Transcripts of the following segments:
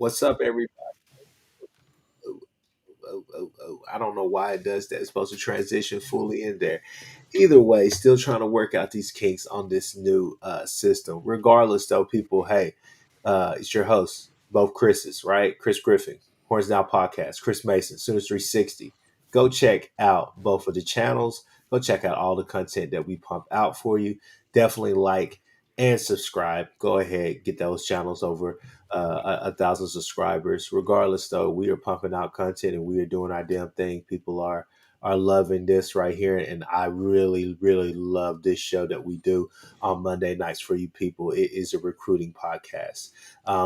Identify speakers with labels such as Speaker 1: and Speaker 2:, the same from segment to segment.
Speaker 1: What's up, everybody? I don't know why it does that. It's supposed to transition fully in there. Either way, still trying to work out these kinks on this new system. Regardless, though, people, hey, it's your host, both Chris's, right? Chris Griffin, Horns Down Podcast, Chris Mason, Sooners 360. Go check out both of the channels. Go check out all the content that we pump out for you. Definitely like and subscribe. Go ahead, get those channels over 1,000 subscribers. Regardless, though, we are pumping out content and we are doing our damn thing. People are loving this right here, and I really, really love this show that we do on Monday nights for you people. It is a recruiting podcast.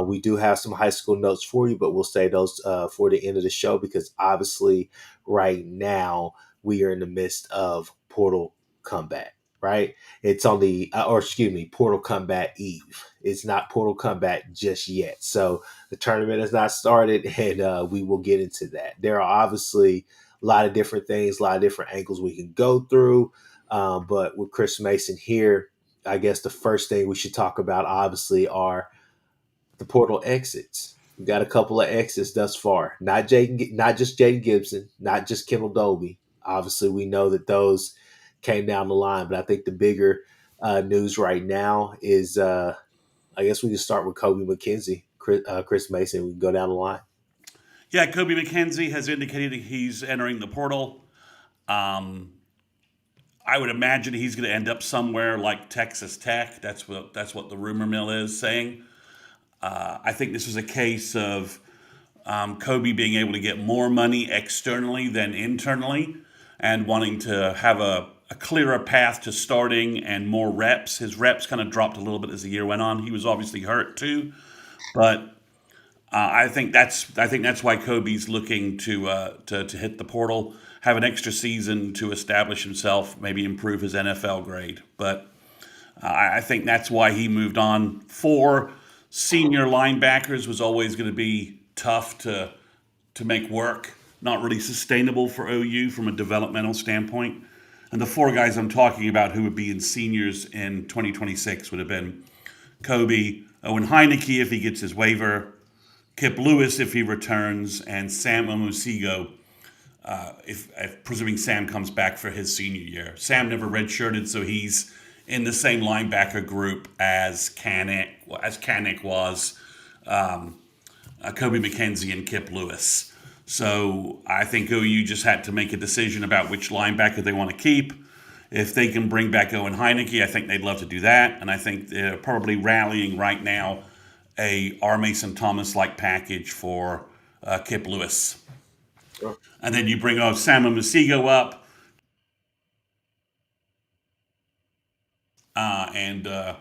Speaker 1: We do have some high school notes for you, but we'll say those for the end of the show because obviously, right now we are in the midst of portal comeback. Right, it's on the or excuse me, Portal Combat Eve. It's not Portal Combat just yet. So the tournament has not started, and we will get into that. There are obviously a lot of different things, a lot of different angles we can go through. But with Chris Mason here, I guess the first thing we should talk about, obviously, are the portal exits. We got a couple of exits thus far. Not just Jaden Gibson, not just Kendall Dolby. Obviously, we know that those came down the line, but I think the bigger news right now is, I guess we can start with Kobe McKenzie, Chris Mason. We can go down the line.
Speaker 2: Yeah, Kobe McKenzie has indicated he's entering the portal. Um, I would imagine he's going to end up somewhere like Texas Tech. That's what the rumor mill is saying. I think this is a case of Kobe being able to get more money externally than internally, and wanting to have a clearer path to starting and more reps. His reps kind of dropped a little bit as the year went on. He was obviously hurt too, but I think that's why Kobe's looking to hit the portal, have an extra season to establish himself, maybe improve his NFL grade. But I think that's why he moved on. Four senior linebackers was always going to be tough to make work, not really sustainable for OU from a developmental standpoint. And the four guys I'm talking about who would be in seniors in 2026 would have been Kobe, Owen Heineke if he gets his waiver, Kip Lewis if he returns, and Sam Omusigo if presuming Sam comes back for his senior year. Sam never redshirted, so he's in the same linebacker group as Kanik was, Kobe McKenzie and Kip Lewis. So I think OU just had to make a decision about which linebacker they want to keep. If they can bring back Owen Heineke, I think they'd love to do that. And I think they're probably rallying right now a R. Mason Thomas like package for Kip Lewis.
Speaker 1: Sure.
Speaker 2: And then you bring Sam Masigo up, and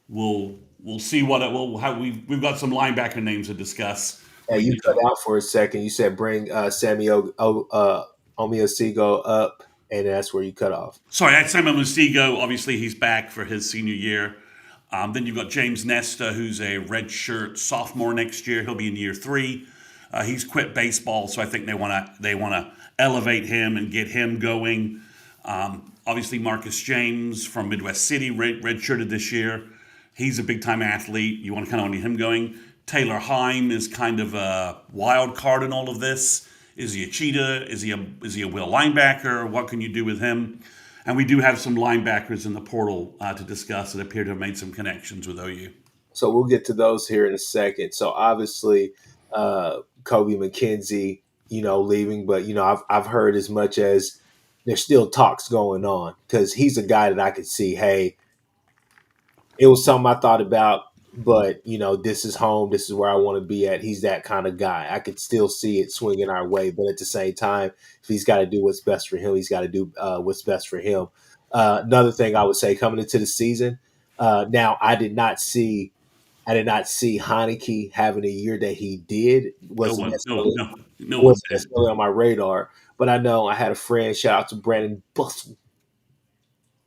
Speaker 2: we'll see what it will. How we've got some linebacker names to discuss.
Speaker 1: Hey,
Speaker 2: We
Speaker 1: you
Speaker 2: can
Speaker 1: cut
Speaker 2: talk.
Speaker 1: out for a second. You said bring Omiosigo up, and that's where you cut off.
Speaker 2: Sorry, that's Sam Masigo. Obviously, he's back for his senior year. Then you've got James Nesta, who's a redshirt sophomore next year. He'll be in year three. He's quit baseball, so I think they want to elevate him and get him going. Obviously, Marcus James from Midwest City redshirted this year. He's a big time athlete. You want to kind of want him going. Taylor Heim is kind of a wild card in all of this. Is he a cheetah? Is he a will linebacker? What can you do with him? And we do have some linebackers in the portal to discuss that appear to have made some connections with OU.
Speaker 1: So we'll get to those here in a second. So obviously, Kobe McKenzie, leaving, but I've heard as much as there's still talks going on because he's a guy that I could see. Hey, it was something I thought about, but this is home. This is where I want to be at. He's that kind of guy. I could still see it swinging our way, but at the same time, if he's got to do what's best for him, he's got to do what's best for him. Another thing I would say coming into the season, now I did not see Heineke having a year that he did.
Speaker 2: No
Speaker 1: wasn't
Speaker 2: one, no,
Speaker 1: necessarily
Speaker 2: no, no one
Speaker 1: wasn't
Speaker 2: did.
Speaker 1: necessarily on my radar, but I know I had a friend. Shout out to Brandon Bustle,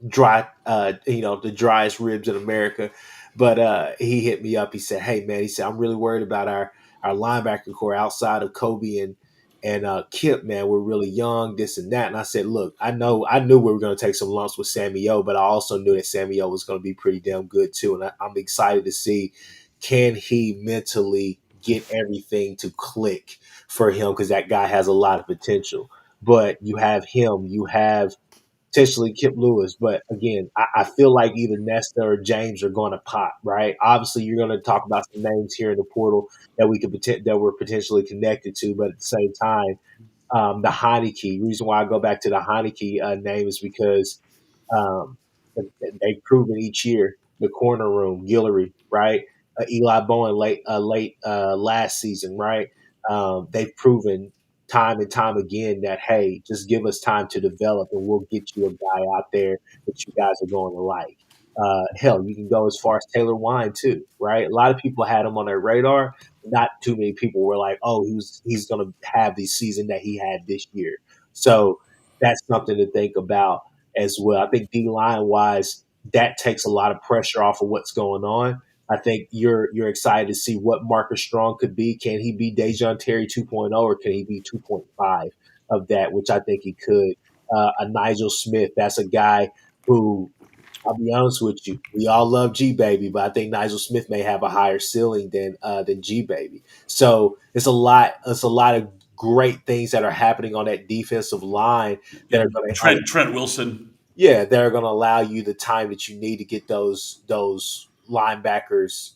Speaker 1: the driest ribs in America. But he hit me up. He said, "Hey man," he said, "I'm really worried about our linebacker core outside of Kobe and Kip. Man, we're really young, this and that." And I said, "Look, I knew we were going to take some lumps with Sammy O, but I also knew that Sammy O was going to be pretty damn good too. And I'm excited to see can he mentally get everything to click for him because that guy has a lot of potential. But you have him, you have potentially Kip Lewis. But again, I feel like either Nesta or James are going to pop, right? Obviously, you're going to talk about some names here in the portal that that we're potentially connected to, but at the same time, the Heineke. Reason why I go back to the Heineke name is because um, they've proven each year the corner room, Guillory, right? Eli Bowen late last season, right? They've proven time and time again that hey, just give us time to develop, and we'll get you a guy out there that you guys are going to like. Hell, you can go as far as Taylor Wine too, right? A lot of people had him on their radar. Not too many people were like, "Oh, he's going to have the season that he had this year." So that's something to think about as well. I think D line wise, that takes a lot of pressure off of what's going on. I think you're excited to see what Marcus Strong could be. Can he be Dejon Terry 2.0 or can he be 2.5 of that, which I think he could. A Nigel Smith, that's a guy who I'll be honest with you. We all love G Baby, but I think Nigel Smith may have a higher ceiling than G Baby. So it's a lot. It's a lot of great things that are happening on that defensive line that are going to
Speaker 2: Trent Wilson.
Speaker 1: yeah, they're going to allow you the time that you need to get those linebackers,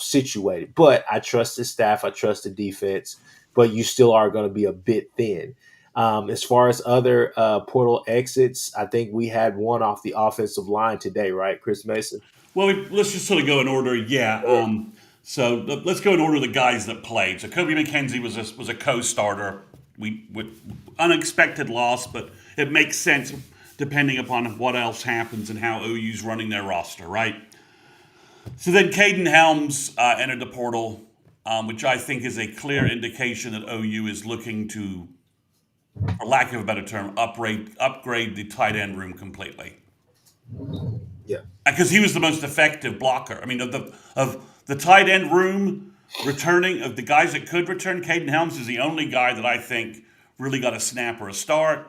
Speaker 1: situated. But I trust the staff, I trust the defense, but you still are going to be a bit thin. As far as other portal exits, I think we had one off the offensive line today, right, Chris Mason?
Speaker 2: Well, let's just sort of go in order. Yeah. So let's go in order of the guys that played. So Kobe McKenzie was a co-starter. We unexpected loss, but it makes sense depending upon what else happens and how OU's running their roster, right? So then Caden Helms entered the portal, which I think is a clear indication that OU is looking to, for lack of a better term, upgrade the tight end room completely.
Speaker 1: Yeah.
Speaker 2: Because he was the most effective blocker. I mean, of the tight end room returning, of the guys that could return, Caden Helms is the only guy that I think really got a snap or a start.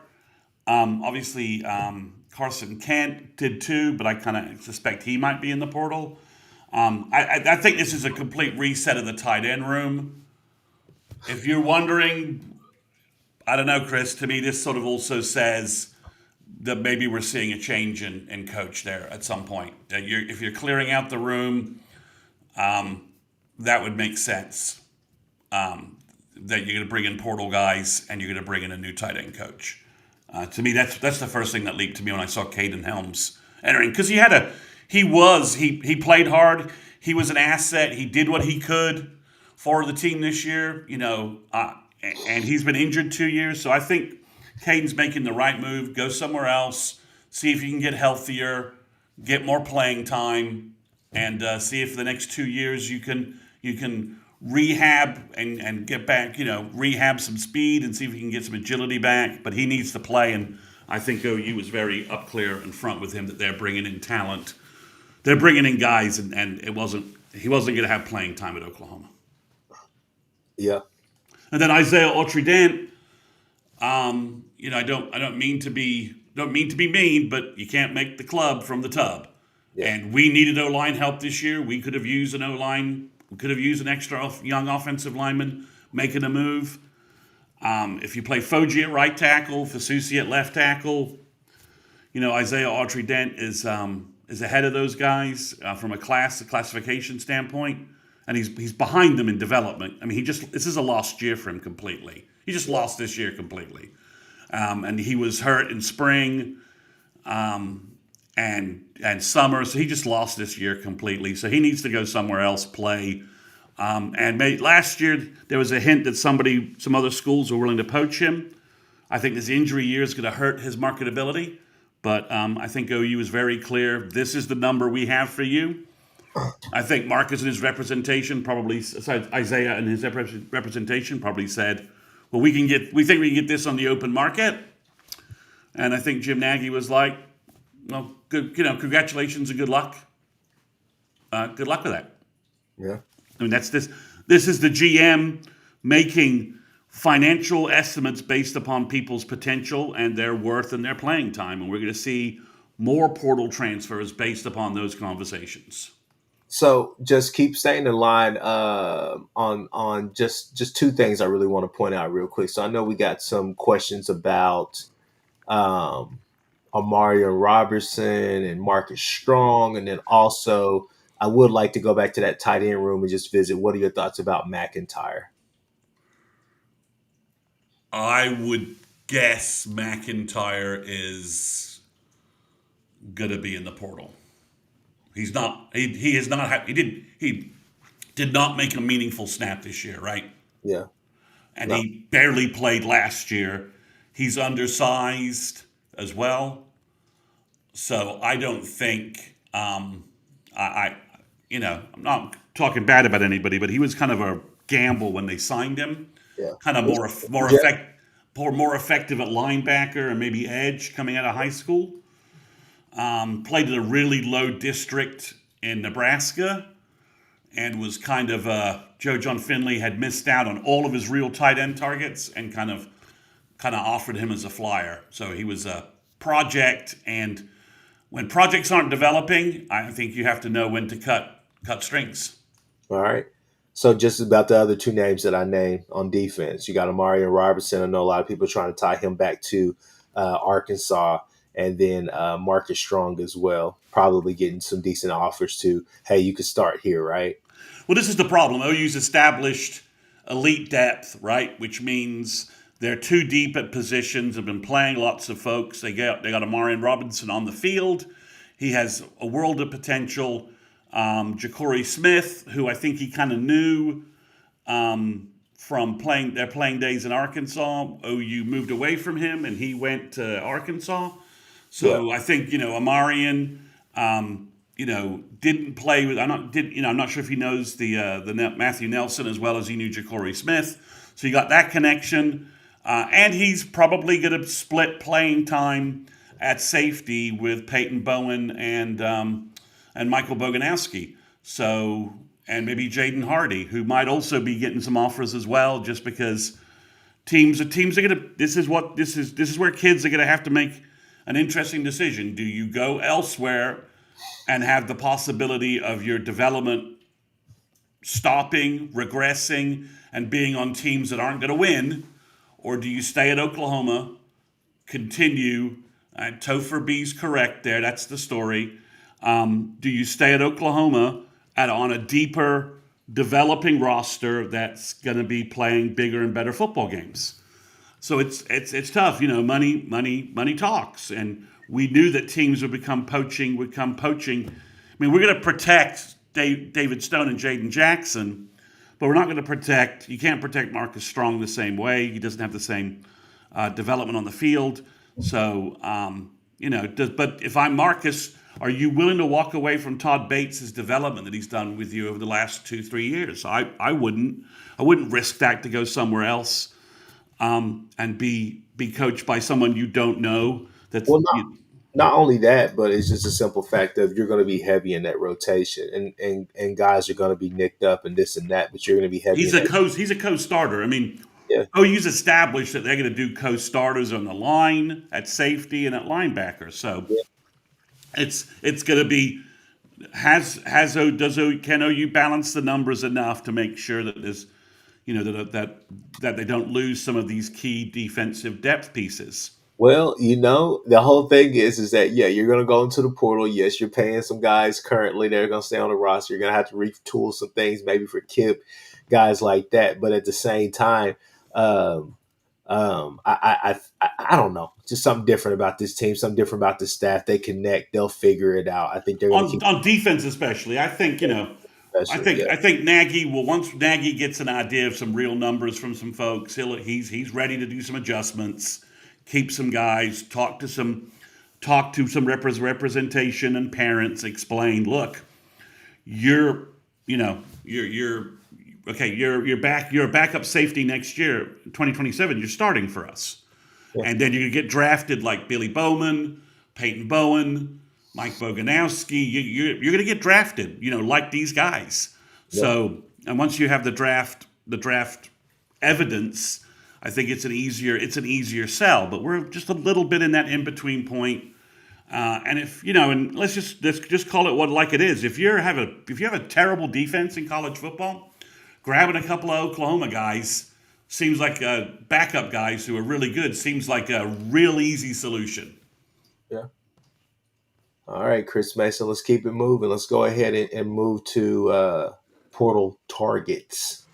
Speaker 2: Obviously, Carson Kent did too, but I kind of suspect he might be in the portal. I think this is a complete reset of the tight end room. If you're wondering, I don't know, Chris, to me this sort of also says that maybe we're seeing a change in coach there at some point. That if you're clearing out the room, that would make sense. That you're going to bring in portal guys and you're going to bring in a new tight end coach. To me, that's the first thing that leaped to me when I saw Caden Helms entering, because he played hard. He was an asset. He did what he could for the team this year, and he's been injured 2 years. So I think Caden's making the right move. Go somewhere else, see if you can get healthier, get more playing time, and see if the next 2 years you can rehab and get back, rehab some speed and see if you can get some agility back. But he needs to play, and I think OU was very up clear in front with him that they're bringing in talent. They're bringing in guys, and he wasn't going to have playing time at Oklahoma.
Speaker 1: Yeah.
Speaker 2: And then Isaiah Autry-Dent, I don't mean to be mean, but you can't make the club from the tub. Yeah. And we needed O-line help this year. We could have used an O-line. We could have used an extra young offensive lineman making a move. If you play Foji at right tackle, Fasusi at left tackle, Isaiah Autry-Dent is ahead of those guys from a classification standpoint, and he's behind them in development. I mean, this is a lost year for him completely. He just lost this year completely, and he was hurt in spring and summer, so he just lost this year completely. So he needs to go somewhere else, play. Last year there was a hint that some other schools were willing to poach him. I think this injury year is going to hurt his marketability. But I think OU is very clear. This is the number we have for you. I think Marcus and his representation Isaiah and his representation probably said, well, we think we can get this on the open market. And I think Jim Nagy was like, well, good, congratulations and good luck. Good luck with that.
Speaker 1: Yeah.
Speaker 2: I mean, this is the GM making financial estimates based upon people's potential and their worth and their playing time. And we're going to see more portal transfers based upon those conversations.
Speaker 1: So just keep staying in line on just two things I really want to point out real quick. So I know we got some questions about um, Amarian Robertson and Marcus Strong, and then also I would like to go back to that tight end room and just visit. What are your thoughts about McIntyre?
Speaker 2: I would guess McIntyre is gonna be in the portal. He's not. He is not. He did not make a meaningful snap this year, right?
Speaker 1: Yeah,
Speaker 2: And
Speaker 1: no,
Speaker 2: he barely played last year. He's undersized as well, so I don't think. I I'm not talking bad about anybody, but he was kind of a gamble when they signed him.
Speaker 1: yeah.
Speaker 2: Kind of more effective at linebacker and maybe edge coming out of high school. Played in a really low district in Nebraska and was kind of Joe John Finley had missed out on all of his real tight end targets and kind of offered him as a flyer. So he was a project, and when projects aren't developing, I think you have to know when to cut strings.
Speaker 1: All right. So just about the other two names that I named on defense, you got Amari and Robertson. I know a lot of people are trying to tie him back to Arkansas, and then Marcus Strong as well. Probably getting some decent offers to, hey, you could start here, right?
Speaker 2: Well, this is the problem. OU's established elite depth, right? Which means they're too deep at positions. Have been playing lots of folks. They got Amarian Robinson on the field. He has a world of potential. Ja'Cory Smith, who I think he kind of knew from playing their playing days in Arkansas. OU moved away from him, and he went to Arkansas.
Speaker 1: Yeah.
Speaker 2: So I think Amarian, didn't play with. I'm not sure if he knows the Matthew Nelson as well as he knew Ja'Cory Smith. So you got that connection, and he's probably going to split playing time at safety with Peyton Bowen and Michael Boganowski. So and maybe Jaden Hardy, who might also be getting some offers as well, just because teams are gonna. This is where kids are gonna have to make an interesting decision. Do you go elsewhere and have the possibility of your development stopping, regressing, and being on teams that aren't going to win, or do you stay at Oklahoma, continue? Topher B's correct there. That's the story. Do you stay at Oklahoma on a deeper, developing roster that's going to be playing bigger and better football games? So it's tough. Money talks, and we knew that teams would become poaching. I mean, we're going to protect David Stone and Jaden Jackson, but we're not going to protect. You can't protect Marcus Strong the same way. He doesn't have the same development on the field. So but if I'm Marcus, are you willing to walk away from Todd Bates' development that he's done with you over the last 2-3 years? I wouldn't. I wouldn't risk that to go somewhere else and be coached by someone you don't know. That's
Speaker 1: Well, not only that, but it's just a simple fact of you're going to be heavy in that rotation, and guys are going to be nicked up and this and that, but you're going to be heavy in that.
Speaker 2: He's a co-starter. I mean,
Speaker 1: Yeah,
Speaker 2: OU's established that they're going to do co-starters on the line, at safety, and at linebacker. So
Speaker 1: yeah.
Speaker 2: it's going to be can OU balance the numbers enough to make sure that there's that they don't lose some of these key defensive depth pieces.
Speaker 1: Well, the whole thing is that yeah, you're going to go into the portal. Yes, you're paying some guys currently. They're going to stay on the roster. You're going to have to retool some things, maybe for Kip, guys like that. But at the same time, um, I don't know, just something different about this team, something different about the staff. They connect. They'll figure it out. I think they're going to keep
Speaker 2: On defense, especially, I think
Speaker 1: especially. Yeah,
Speaker 2: I think Nagy will once Nagy gets an idea of some real numbers from some folks, he's ready to do some adjustments, keep some guys, talk to some representation and parents, explain, look, you're you're okay, you're a backup safety next year, 2027, you're starting for us.
Speaker 1: yeah,
Speaker 2: And then you get drafted like Billy Bowman, Peyton Bowen, Mike Boganowski. You're going to get drafted, like these guys.
Speaker 1: yeah.
Speaker 2: So, and once you have the draft evidence, I think it's an easier sell. But we're just a little bit in that in between point. And if you know, and let's just call it what like it is. If you have a terrible defense in college football, grabbing a couple of Oklahoma guys seems like backup guys who are really good seems like a real easy solution.
Speaker 1: Yeah. All right, Chris Mason, let's keep it moving. Let's go ahead and move to portal targets.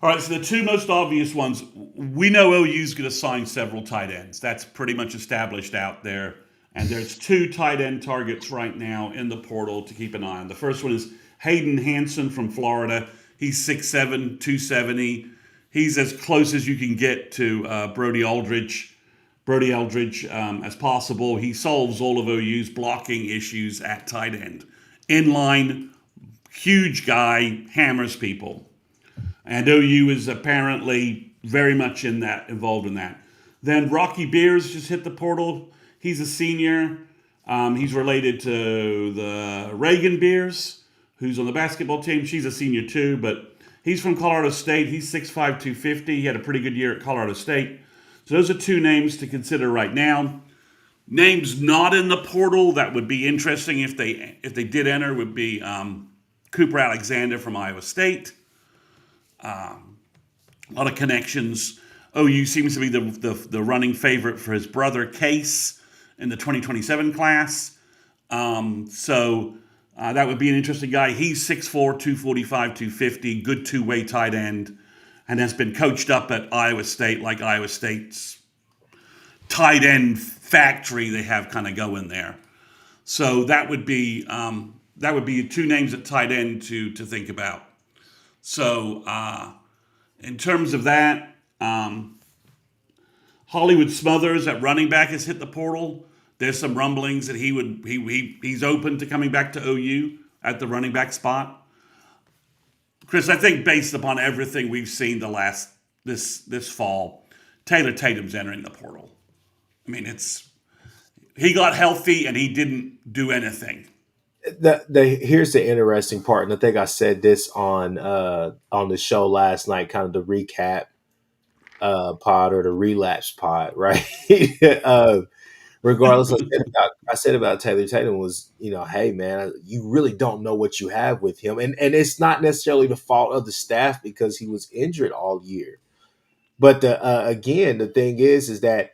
Speaker 2: All right, so the two most obvious ones, we know OU's going to sign several tight ends. That's pretty much established out there. And there's two tight end targets right now in the portal to keep an eye on. The first one is Hayden Hanson from Florida. He's 6'7", 270. He's as close as you can get to Brody Eldridge as possible. He solves all of OU's blocking issues at tight end. Inline, huge guy, hammers people. And OU is apparently very much involved in that. Then Rocky Beers just hit the portal. He's a senior. He's related to the Reagan Beers, who's on the basketball team. She's a senior too, but he's from Colorado State. He's 6'5", 250. He had a pretty good year at Colorado State. So those are two names to consider right now. Names not in the portal that would be interesting if they did enter would be Cooper Alexander from Iowa State. A lot of connections. OU seems to be the running favorite for his brother Case in the 2027 class. So that would be an interesting guy. He's 6'4", 245, 250, good two-way tight end, and has been coached up at Iowa State like Iowa State's tight end factory they have kind of going there. So that would be two names at tight end to think about. So in terms of that, Hollywood Smothers at running back has hit the portal. There's some rumblings that he's open to coming back to OU at the running back spot. Chris, I think based upon everything we've seen this fall, Taylor Tatum's entering the portal. I mean, he got healthy and he didn't do anything.
Speaker 1: Here's the interesting part, and I think I said this on the show last night, kind of the recap pod or the relapse pod, right? uh, Regardless, I said about Taylor Tatum was, hey man, you really don't know what you have with him, and it's not necessarily the fault of the staff because he was injured all year. But again, the thing is that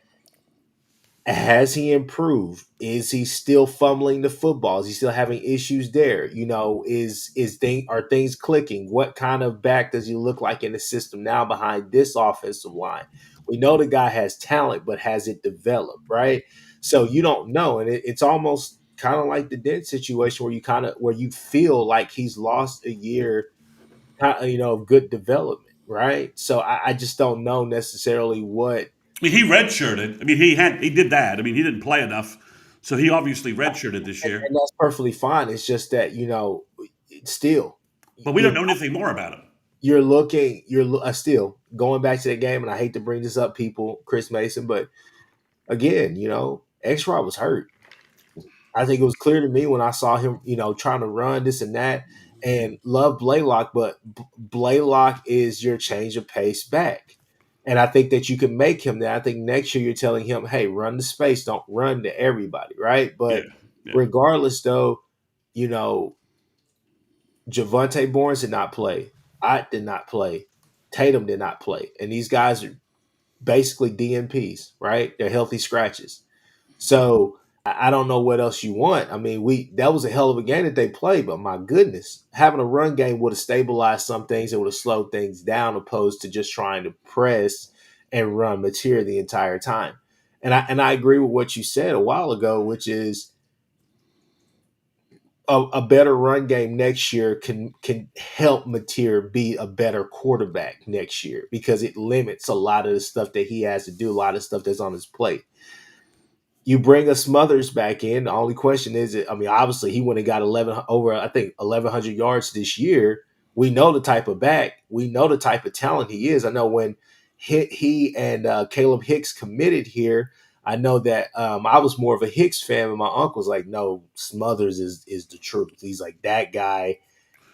Speaker 1: has he improved? Is he still fumbling the football? Is he still having issues there? Are things clicking? What kind of back does he look like in the system now behind this offensive line? We know the guy has talent, but has it developed, right? So you don't know, and it's almost kind of like the Dent situation where you feel like he's lost a year, of good development, right? So I just don't know necessarily what.
Speaker 2: I mean, he redshirted. I mean, he did that. I mean, he didn't play enough, so he obviously redshirted this year.
Speaker 1: And that's perfectly fine. It's just that still
Speaker 2: But we
Speaker 1: you're
Speaker 2: don't know anything more about him.
Speaker 1: you're still going back to that game, and I hate to bring this up, people, Chris Mason, but again, X Rod was hurt. I think it was clear to me when I saw him, trying to run this and that, and love Blaylock, but Blaylock is your change of pace back. And I think that you can make him that. I think next year you're telling him, hey, run the space, don't run to everybody, right?
Speaker 2: Yeah,
Speaker 1: But
Speaker 2: yeah.
Speaker 1: regardless, though, you know, Javante Barnes did not play. I did not play. Tatum did not play. And these guys are basically DNPs, right? They're healthy scratches. So I don't know what else you want. I mean, that was a hell of a game that they played, but my goodness, having a run game would have stabilized some things. It would have slowed things down, opposed to just trying to press and run material the entire time. And I agree with what you said a while ago, which is a better run game next year can help Mateer be a better quarterback next year because it limits a lot of the stuff that he has to do, a lot of stuff that's on his plate. You bring a Smothers back in. The only question is, I mean, obviously he went and got 1,100 yards this year. We know the type of back. We know the type of talent he is. I know when he and Caleb Hicks committed here, I know that I was more of a Hicks fan, and my uncle was like, "No, Smothers is the truth." He's like, that guy.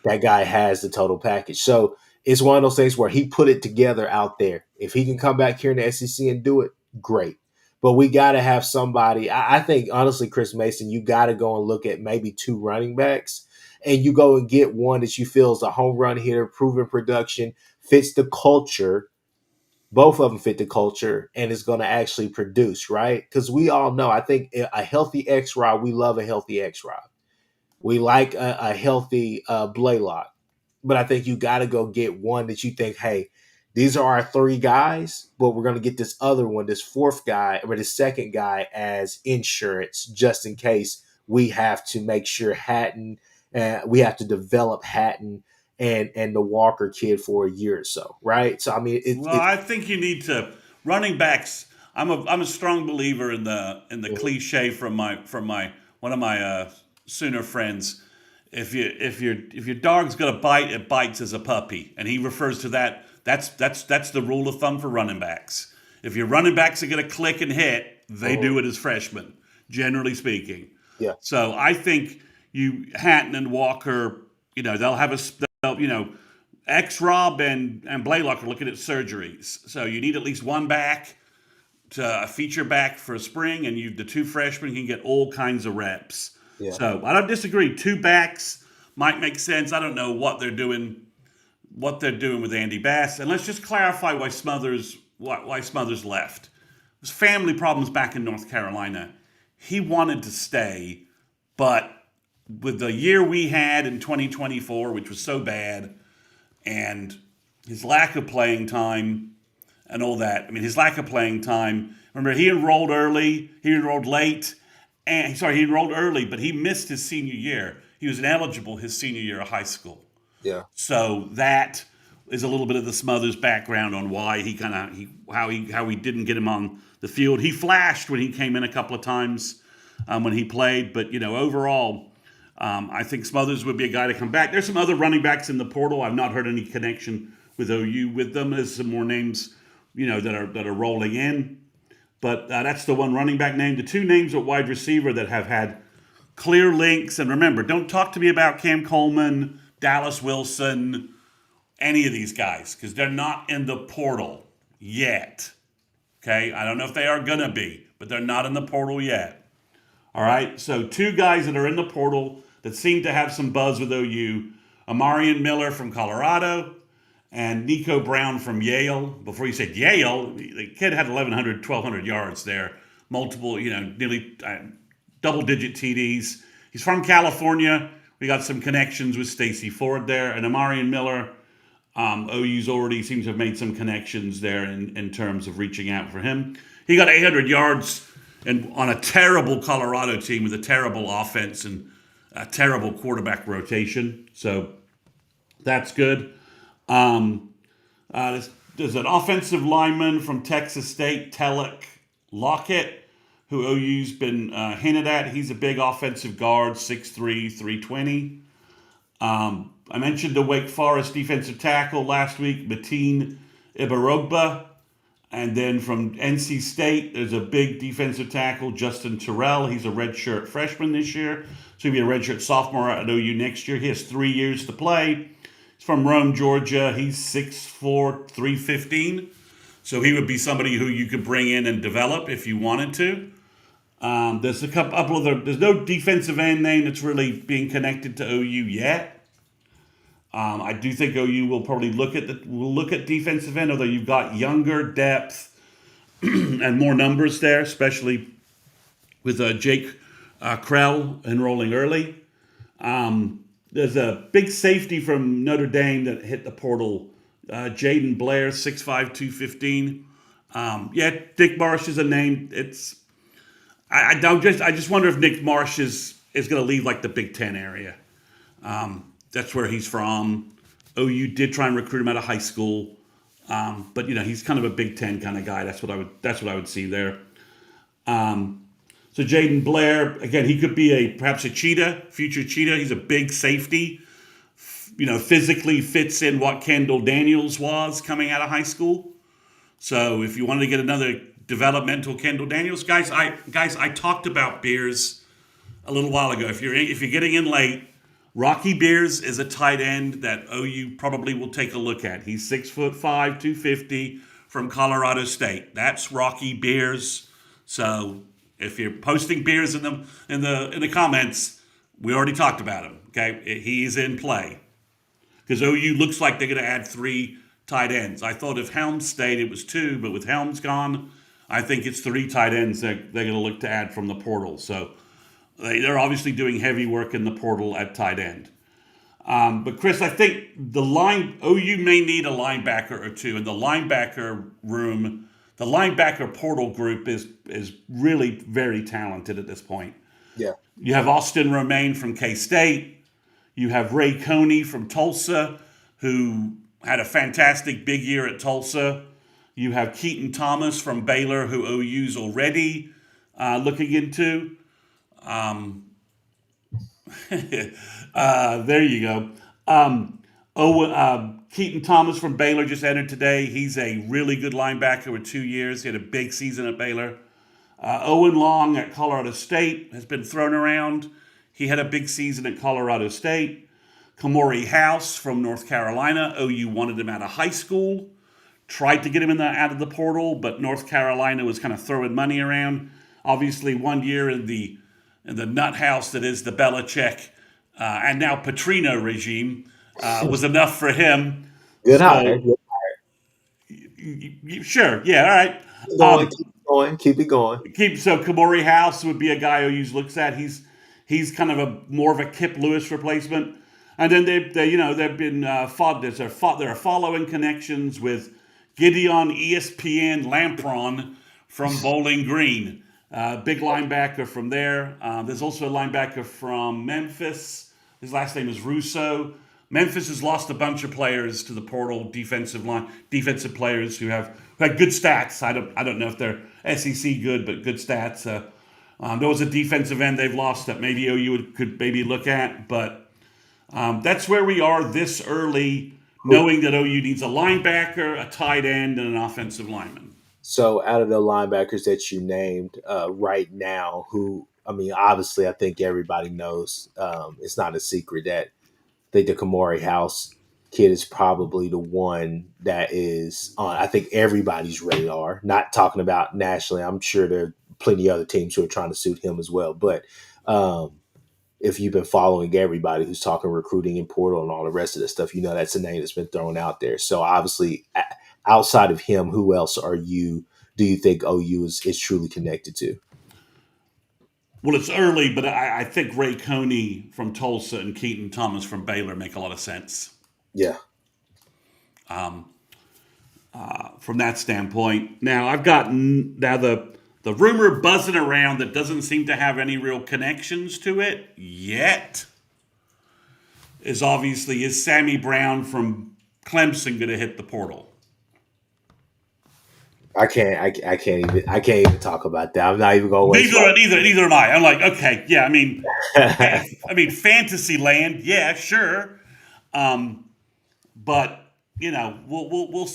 Speaker 1: That guy has the total package. So it's one of those things where he put it together out there. If he can come back here in the SEC and do it, great. but we got to have somebody. I think honestly, Chris Mason, you got to go and look at maybe two running backs, and you go and get one that you feel is a home run hitter, proven production, fits the culture. Both of them fit the culture and is going to actually produce, right? Because we all know, I think a healthy X Rod, we love a healthy X Rod. We like a healthy Blaylock, but I think you got to go get one that you think, hey, these are our three guys, but we're going to get this other one, this fourth guy or this second guy as insurance, just in case we have to make sure Hatton, we have to develop Hatton and the Walker kid for a year or so, right? So I mean,
Speaker 2: Well, I think you need to running backs. I'm a strong believer in the cliche from my one of my Sooner friends. If your dog's got a bite, it bites as a puppy, and he refers to that. That's the rule of thumb for running backs. If your running backs are going to click and hit, they do it as freshmen, generally speaking.
Speaker 1: yeah,
Speaker 2: So I think you Hatton and Walker, they'll have X Rob and Blaylock are looking at surgeries. So you need at least one back to a feature back for spring, and the two freshmen can get all kinds of reps.
Speaker 1: yeah,
Speaker 2: So I don't disagree. Two backs might make sense. I don't know what they're doing with Andy Bass, and let's just clarify why Smothers left. There's family problems back in North Carolina. He wanted to stay, but with the year we had in 2024, which was so bad, and his lack of playing time and all that. I mean, his lack of playing time. Remember, he enrolled early, he enrolled late, and he enrolled early, but he missed his senior year. He was ineligible his senior year of high school.
Speaker 1: yeah,
Speaker 2: So that is a little bit of the Smothers background on why how he didn't get him on the field. He flashed when he came in a couple of times when he played, but overall. I think Smothers would be a guy to come back. There's some other running backs in the portal. I've not heard any connection with OU with them. There's some more names, that are rolling in. But that's the one running back name. The two names at wide receiver that have had clear links. And remember, don't talk to me about Cam Coleman, Dallas Wilson, any of these guys, because they're not in the portal yet. Okay? I don't know if they are going to be, but they're not in the portal yet. All right? So two guys that are in the portal that seem to have some buzz with OU, Amarian Miller from Colorado and Nico Brown from Yale. Before you said Yale, the kid had 1,100, 1,200 yards there, multiple, nearly double-digit TDs. He's from California. We got some connections with Stacy Ford there. And Amarian Miller, OU's already seems to have made some connections there in terms of reaching out for him. He got 800 yards and on a terrible Colorado team with a terrible offense and a terrible quarterback rotation. So that's good. There's an offensive lineman from Texas State, Telek Lockett, who OU's been hinted at. He's a big offensive guard, 6'3", 320. I mentioned the Wake Forest defensive tackle last week, Mateen Ibarogba. And then from NC State, there's a big defensive tackle, Justin Terrell. He's a redshirt freshman this year. So he'll be a redshirt sophomore at OU next year. He has 3 years to play. He's from Rome, Georgia. He's 6'4", 315. So he would be somebody who you could bring in and develop if you wanted to. There's a couple of there's no defensive end name that's really being connected to OU yet. I do think OU will probably look at defensive end, although you've got younger depth and more numbers there, especially with Jake Krell enrolling early. There's a big safety from Notre Dame that hit the portal, Jaden Blair, 6'5", 215. Nick Marsh is a name. I just wonder if Nick Marsh is going to leave like the Big Ten area. That's where he's from. OU did try and recruit him out of high school, but he's kind of a Big Ten kind of guy. That's what I would see there. So Jaden Blair, again, he could be perhaps a future cheetah. He's a big safety. Physically fits in what Kendall Daniels was coming out of high school. So if you wanted to get another developmental Kendall Daniels, guys, I talked about Beers a little while ago. If you're getting in late. Rocky Beers is a tight end that OU probably will take a look at. He's 6'5", 250 from Colorado State. That's Rocky Beers. So if you're posting beers in the comments, we already talked about him. Okay, he's in play because OU looks like they're going to add three tight ends. I thought if Helms stayed, it was two, but with Helms gone, I think it's three tight ends that they're going to look to add from the portal. So they're obviously doing heavy work in the portal at tight end. But Chris, I think the line OU may need a linebacker or two, and the linebacker room, the linebacker portal group is really very talented at this point.
Speaker 1: Yeah.
Speaker 2: You have Austin Romaine from K State. You have Ray Coney from Tulsa, who had a fantastic big year at Tulsa. You have Keaton Thomas from Baylor, who OU's already looking into. Um, there you go. Keaton Thomas from Baylor just entered today. He's a really good linebacker with 2 years. He had a big season at Baylor. Owen Long at Colorado State has been thrown around. He had a big season at Colorado State. Kamori House from North Carolina. OU wanted him out of high school. Tried to get him out of the portal, but North Carolina was kind of throwing money around. Obviously, 1 year in the nut house that is the Belichick and now Petrino regime was enough for him.
Speaker 1: Good hire.
Speaker 2: So, sure, yeah, all right.
Speaker 1: Keep it going, keep it going.
Speaker 2: So Kamori House would be a guy who usually looks at. He's kind of more of a Kip Lewis replacement. And then they've been they're following connections with Gideon ESPN Lampron from Bowling Green. Big linebacker from there. There's also a linebacker from Memphis. His last name is Russo. Memphis has lost a bunch of players to the portal, defensive players who had good stats. I don't know if they're SEC good, but good stats. There was a defensive end they've lost that maybe OU could maybe look at, but that's where we are this early, knowing that OU needs a linebacker, a tight end, and an offensive lineman.
Speaker 1: So, out of the linebackers that you named right now, who I mean, obviously, I think everybody knows. It's not a secret that I think the Kamori House kid is probably the one that is on, I think, everybody's radar. Not talking about nationally. I'm sure there are plenty of other teams who are trying to suit him as well. But um, if you've been following everybody who's talking recruiting and portal and all the rest of this stuff, you know that's a name that's been thrown out there. So obviously, outside of him, who else do you think OU is truly connected to?
Speaker 2: Well, it's early, but I think Ray Coney from Tulsa and Keaton Thomas from Baylor make a lot of sense
Speaker 1: Yeah.
Speaker 2: from that standpoint. Now, I've gotten now the rumor buzzing around that doesn't seem to have any real connections to it yet is Sammy Brown from Clemson going to hit the portal?
Speaker 1: I can't even talk about that. I'm not even going to waste
Speaker 2: Neither am I. I'm like, okay, yeah. Fantasy land, yeah, sure. But we'll.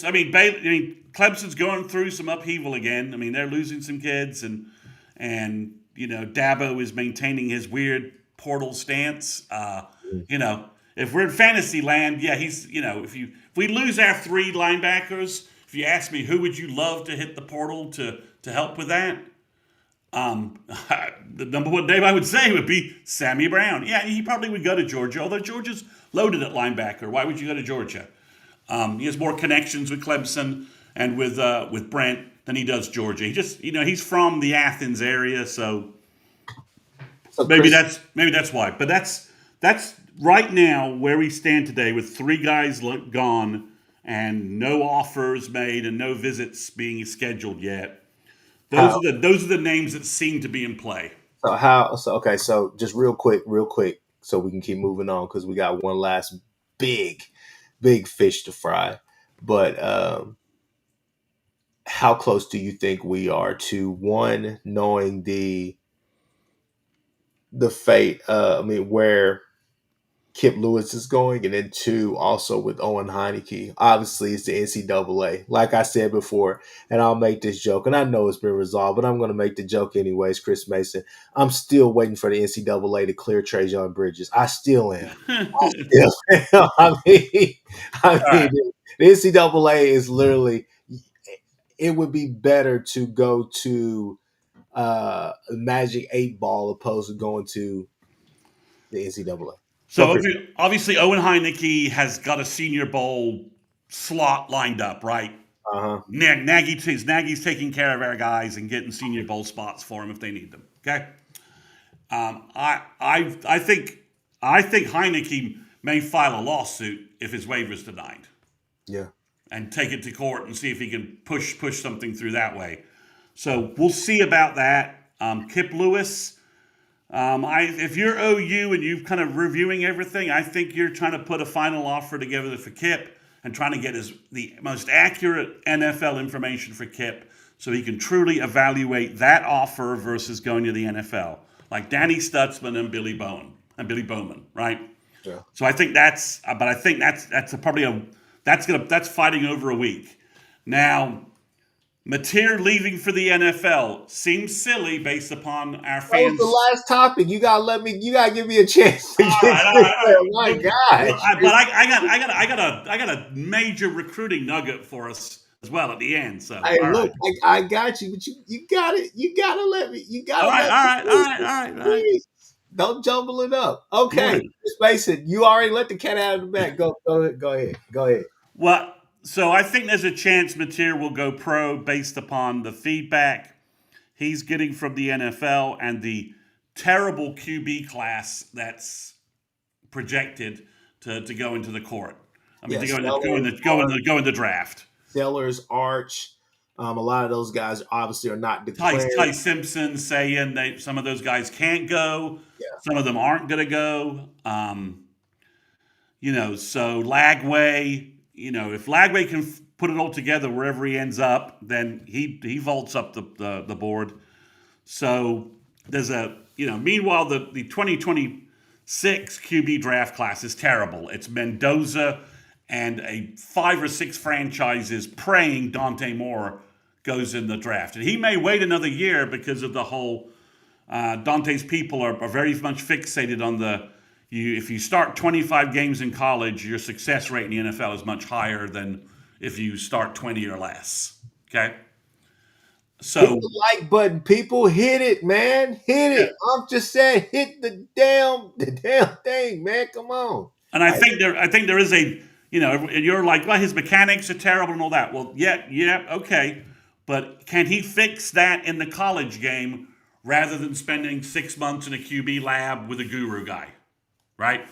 Speaker 2: Clemson's going through some upheaval again. I mean, they're losing some kids, and Dabo is maintaining his weird portal stance. If we're in fantasy land, yeah, he's. If we lose our three linebackers, if you ask me, who would you love to hit the portal to help with that? The number one name I would say would be Sammy Brown. Yeah, he probably would go to Georgia, although Georgia's loaded at linebacker. Why would you go to Georgia? He has more connections with Clemson and with Brent than he does Georgia. He's from the Athens area, so maybe that's why. But that's right now where we stand today with three guys gone and no offers made and no visits being scheduled yet. Those are the names that seem to be in play.
Speaker 1: So just real quick, so we can keep moving on because we got one last big fish to fry. But how close do you think we are to one knowing the fate? Where Kip Lewis is going, and then two, also with Owen Heineke. Obviously, it's the NCAA. Like I said before, and I'll make this joke, and I know it's been resolved, but I'm going to make the joke anyways, Chris Mason. I'm still waiting for the NCAA to clear Trajan Bridges. I still am. I still am. The NCAA is literally, it would be better to go to Magic 8 Ball opposed to going to the NCAA. Go
Speaker 2: So
Speaker 1: Chris.
Speaker 2: obviously, Owen Heineke has got a Senior Bowl slot lined up, right?
Speaker 1: Uh huh.
Speaker 2: Nagy's taking care of our guys and getting Senior Bowl spots for them if they need them. Okay. I think Heineke may file a lawsuit if his waiver is denied
Speaker 1: Yeah.
Speaker 2: and take it to court and see if he can push something through that way. So we'll see about that. Kip Lewis, if you're OU and you're kind of reviewing everything, I think you're trying to put a final offer together for Kip and trying to get the most accurate NFL information for Kip so he can truly evaluate that offer versus going to the NFL, like Danny Stutzman and Billy Bowman, right?
Speaker 1: Yeah.
Speaker 2: So I think but I think that's fighting over a week. Now, Mateer leaving for the NFL seems silly based upon our
Speaker 1: That was the
Speaker 2: fans.
Speaker 1: last topic. You gotta let me. You gotta give me a chance to
Speaker 2: All
Speaker 1: get
Speaker 2: right, all
Speaker 1: this
Speaker 2: right, all
Speaker 1: there.
Speaker 2: right.
Speaker 1: My
Speaker 2: Well,
Speaker 1: gosh.
Speaker 2: but I got a major recruiting nugget for us as well at the end. So,
Speaker 1: Hey,
Speaker 2: all
Speaker 1: look,
Speaker 2: right,
Speaker 1: I got you, but you got it. You gotta let me. You
Speaker 2: all
Speaker 1: gotta
Speaker 2: right,
Speaker 1: let
Speaker 2: all
Speaker 1: me
Speaker 2: right, all
Speaker 1: finish
Speaker 2: right, all
Speaker 1: it,
Speaker 2: right, all right.
Speaker 1: please. Don't jumble it up.
Speaker 2: All
Speaker 1: Okay,
Speaker 2: right.
Speaker 1: Miss Mason, you already let the cat out of the bag. Go ahead. Go ahead. Go ahead.
Speaker 2: Well, so I think there's a chance Mateer will go pro based upon the feedback he's getting from the NFL and the terrible QB class that's projected to go into the court. I mean, to
Speaker 1: Yes,
Speaker 2: go in the draft.
Speaker 1: Sellers, Arch. A lot of those guys obviously are not
Speaker 2: Ty
Speaker 1: declared.
Speaker 2: Simpson saying some of those guys can't go,
Speaker 1: Yeah.
Speaker 2: some of them aren't going to go. So Lagway, if Lagway can put it all together wherever he ends up, then he vaults up the board. So there's meanwhile, the 2026 QB draft class is terrible. It's Mendoza and 5 or 6 franchises praying Dante Moore goes in the draft. And he may wait another year because of the whole Dante's people are very much fixated on if you start 25 games in college, your success rate in the NFL is much higher than if you start 20 or less. Okay?
Speaker 1: Hit
Speaker 2: So,
Speaker 1: the like button, people. Hit it, man. Hit
Speaker 2: yeah.
Speaker 1: it. I'm just saying, hit the damn thing, man. Come on.
Speaker 2: And I
Speaker 1: I,
Speaker 2: think there is you're like, well, his mechanics are terrible and all that. Well, yeah, okay. But can he fix that in the college game rather than spending 6 months in a QB lab with a guru guy? Right?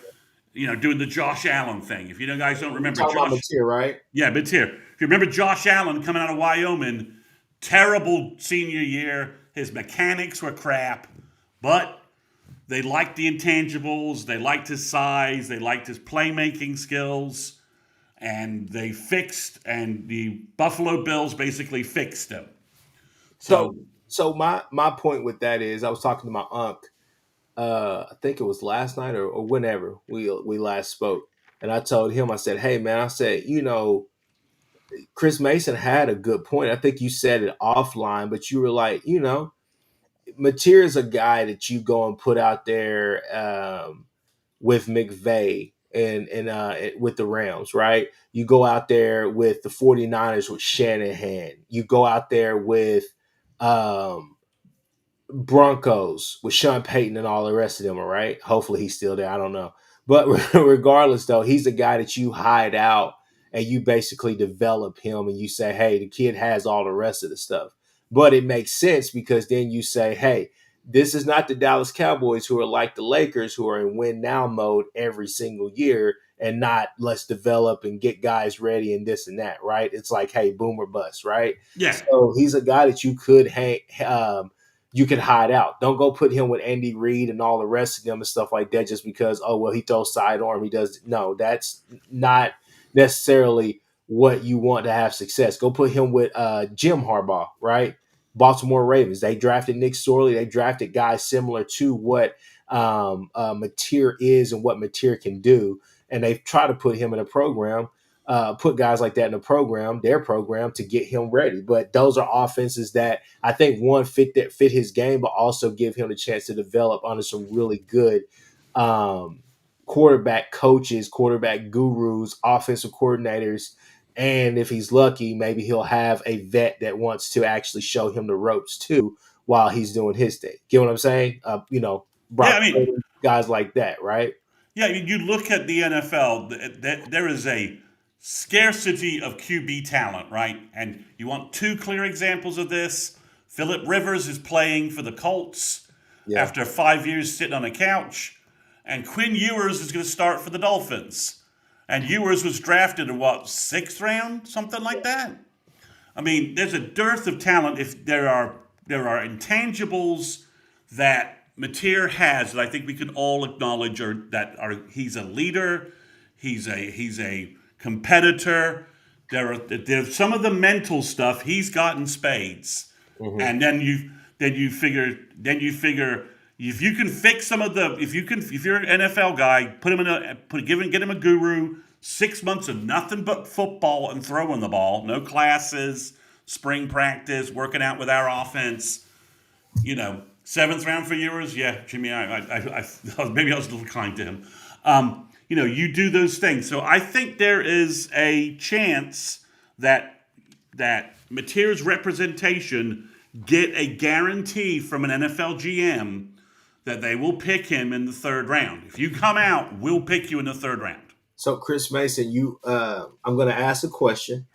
Speaker 2: Doing the Josh Allen thing. If guys don't
Speaker 1: we're
Speaker 2: remember
Speaker 1: talking about
Speaker 2: Josh,
Speaker 1: material, right?
Speaker 2: yeah, but it's here. If you remember Josh Allen coming out of Wyoming, terrible senior year. His mechanics were crap, but they liked the intangibles. They liked his size. They liked his playmaking skills. And the Buffalo Bills basically fixed him.
Speaker 1: So,
Speaker 2: So,
Speaker 1: so my point with that is, I was talking to my uncle. I think it was last night or whenever we last spoke, and I told him, I said, "Hey, man," I said, Chris Mason had a good point. I think you said it offline, but you were like, Mateer is a guy that you go and put out there with McVay and with the Rams, right? You go out there with the 49ers with Shanahan. You go out there with um, Broncos with Sean Payton and all the rest of them, all right? Hopefully he's still there. I don't know. But regardless, though, he's a guy that you hide out and you basically develop him and you say, hey, the kid has all the rest of the stuff. But it makes sense because then you say, hey, this is not the Dallas Cowboys who are like the Lakers who are in win now mode every single year and not let's develop and get guys ready and this and that, right? It's like, hey, boom or bust, right?
Speaker 2: yeah.
Speaker 1: So he's a guy that you could you can hide out. Don't go put him with Andy Reid and all the rest of them and stuff like that just because, oh, well, he throws sidearm. He does. No, that's not necessarily what you want to have success. Go put him with Jim Harbaugh, right? Baltimore Ravens. They drafted Nick Sorley. They drafted guys similar to what Mateer is and what Mateer can do. And they've tried to put him in a program, put guys like that in a program, their program, to get him ready. But those are offenses that I think one fit his game, but also give him a chance to develop under some really good um, quarterback coaches, quarterback gurus, offensive coordinators. And if he's lucky, maybe he'll have a vet that wants to actually show him the ropes too, while he's doing his thing. Get what I'm saying?
Speaker 2: Yeah, I
Speaker 1: Brock
Speaker 2: mean,
Speaker 1: Purdy, guys like that, right?
Speaker 2: yeah, you look at the NFL, there is a scarcity of QB talent, right? And you want two clear examples of this. Philip Rivers is playing for the Colts
Speaker 1: Yeah.
Speaker 2: after 5 years sitting on a couch, and Quinn Ewers is going to start for the Dolphins. And Ewers was drafted in what, sixth round, something like that. I mean, there's a dearth of talent. If there are intangibles that Mateer has that I think we can all acknowledge, or that are he's a leader, he's a competitor. There's some of the mental stuff he's got in spades,
Speaker 1: Hmm.
Speaker 2: and then you figure if you can fix some of the if you're an NFL guy, put him in a put give him get him a guru. 6 months of nothing but football and throwing the ball, no classes, spring practice, working out with our offense. Seventh round for yours, yeah, Jimmy. Maybe I was a little kind to him. You do those things. So I think there is a chance that Mateer's representation get a guarantee from an NFL GM that they will pick him in the third round. If you come out, we'll pick you in the third round.
Speaker 1: So, Chris Mason, I'm going to ask a question.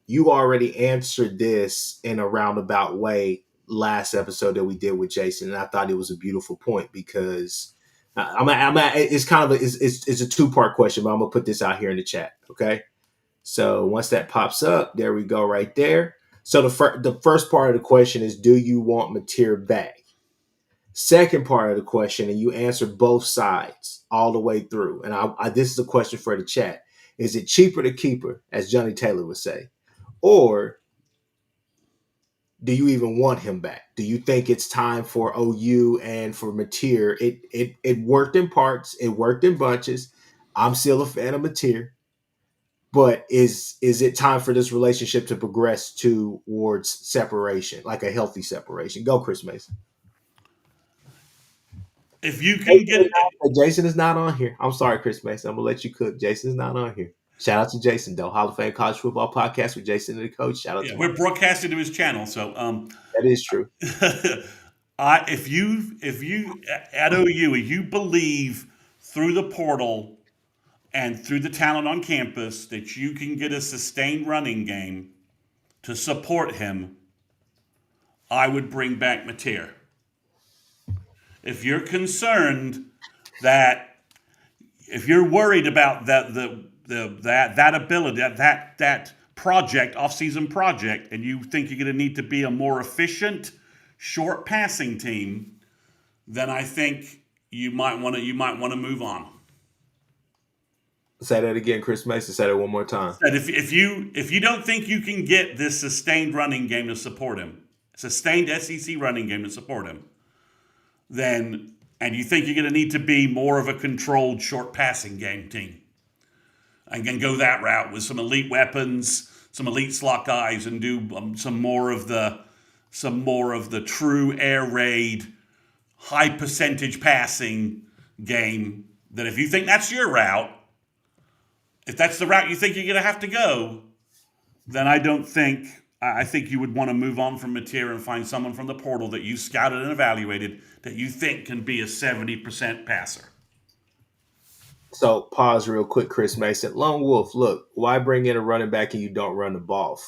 Speaker 1: You already answered this in a roundabout way last episode that we did with Jason, and I thought it was a beautiful point because it's kind of it's a two-part question, but I'm gonna put this out here in the chat. Okay, so once that pops up, there we go, right there. So the first part of the question is, do you want Mateer back? Second part of the question, and you answered both sides all the way through. And this is a question for the chat: is it cheaper to keep her, as Johnny Taylor would say, or do you even want him back? Do you think it's time for OU and for Mateer? It worked in parts, it worked in bunches. I'm still a fan of Mateer, but is it time for this relationship to progress towards separation, like a healthy separation? Go, Chris Mason.
Speaker 2: If you can get
Speaker 1: Jason is not on here. I'm sorry, Chris Mason. I'm gonna let you cook. Jason's not on here. Shout out to Jason, though. Hall of Fame College Football Podcast with Jason and the coach. Shout out
Speaker 2: Yeah,
Speaker 1: to him.
Speaker 2: we're broadcasting to his channel, so
Speaker 1: That is true.
Speaker 2: if you at OU you believe through the portal and through the talent on campus that you can get a sustained running game to support him, I would bring back Mateer. If you're concerned that if you're worried about that ability that project off-season project, and you think you're going to need to be a more efficient short passing team, then I think you might want to move on.
Speaker 1: Say that again, Chris Mason. Say that one more time.
Speaker 2: And if you don't think you can get this sustained running game to support him, sustained SEC running game to support him, then and you think you're going to need to be more of a controlled short passing game team, and can go that route with some elite weapons, some elite slot guys, and do some more of the true air raid, high percentage passing game. That if you think that's your route, if that's the route you think you're going to have to go, then I think you would want to move on from Mateer and find someone from the portal that you scouted and evaluated that you think can be a 70% passer.
Speaker 1: So pause real quick, Chris Mason. Lone Wolf, look, why bring in a running back and you don't run the ball?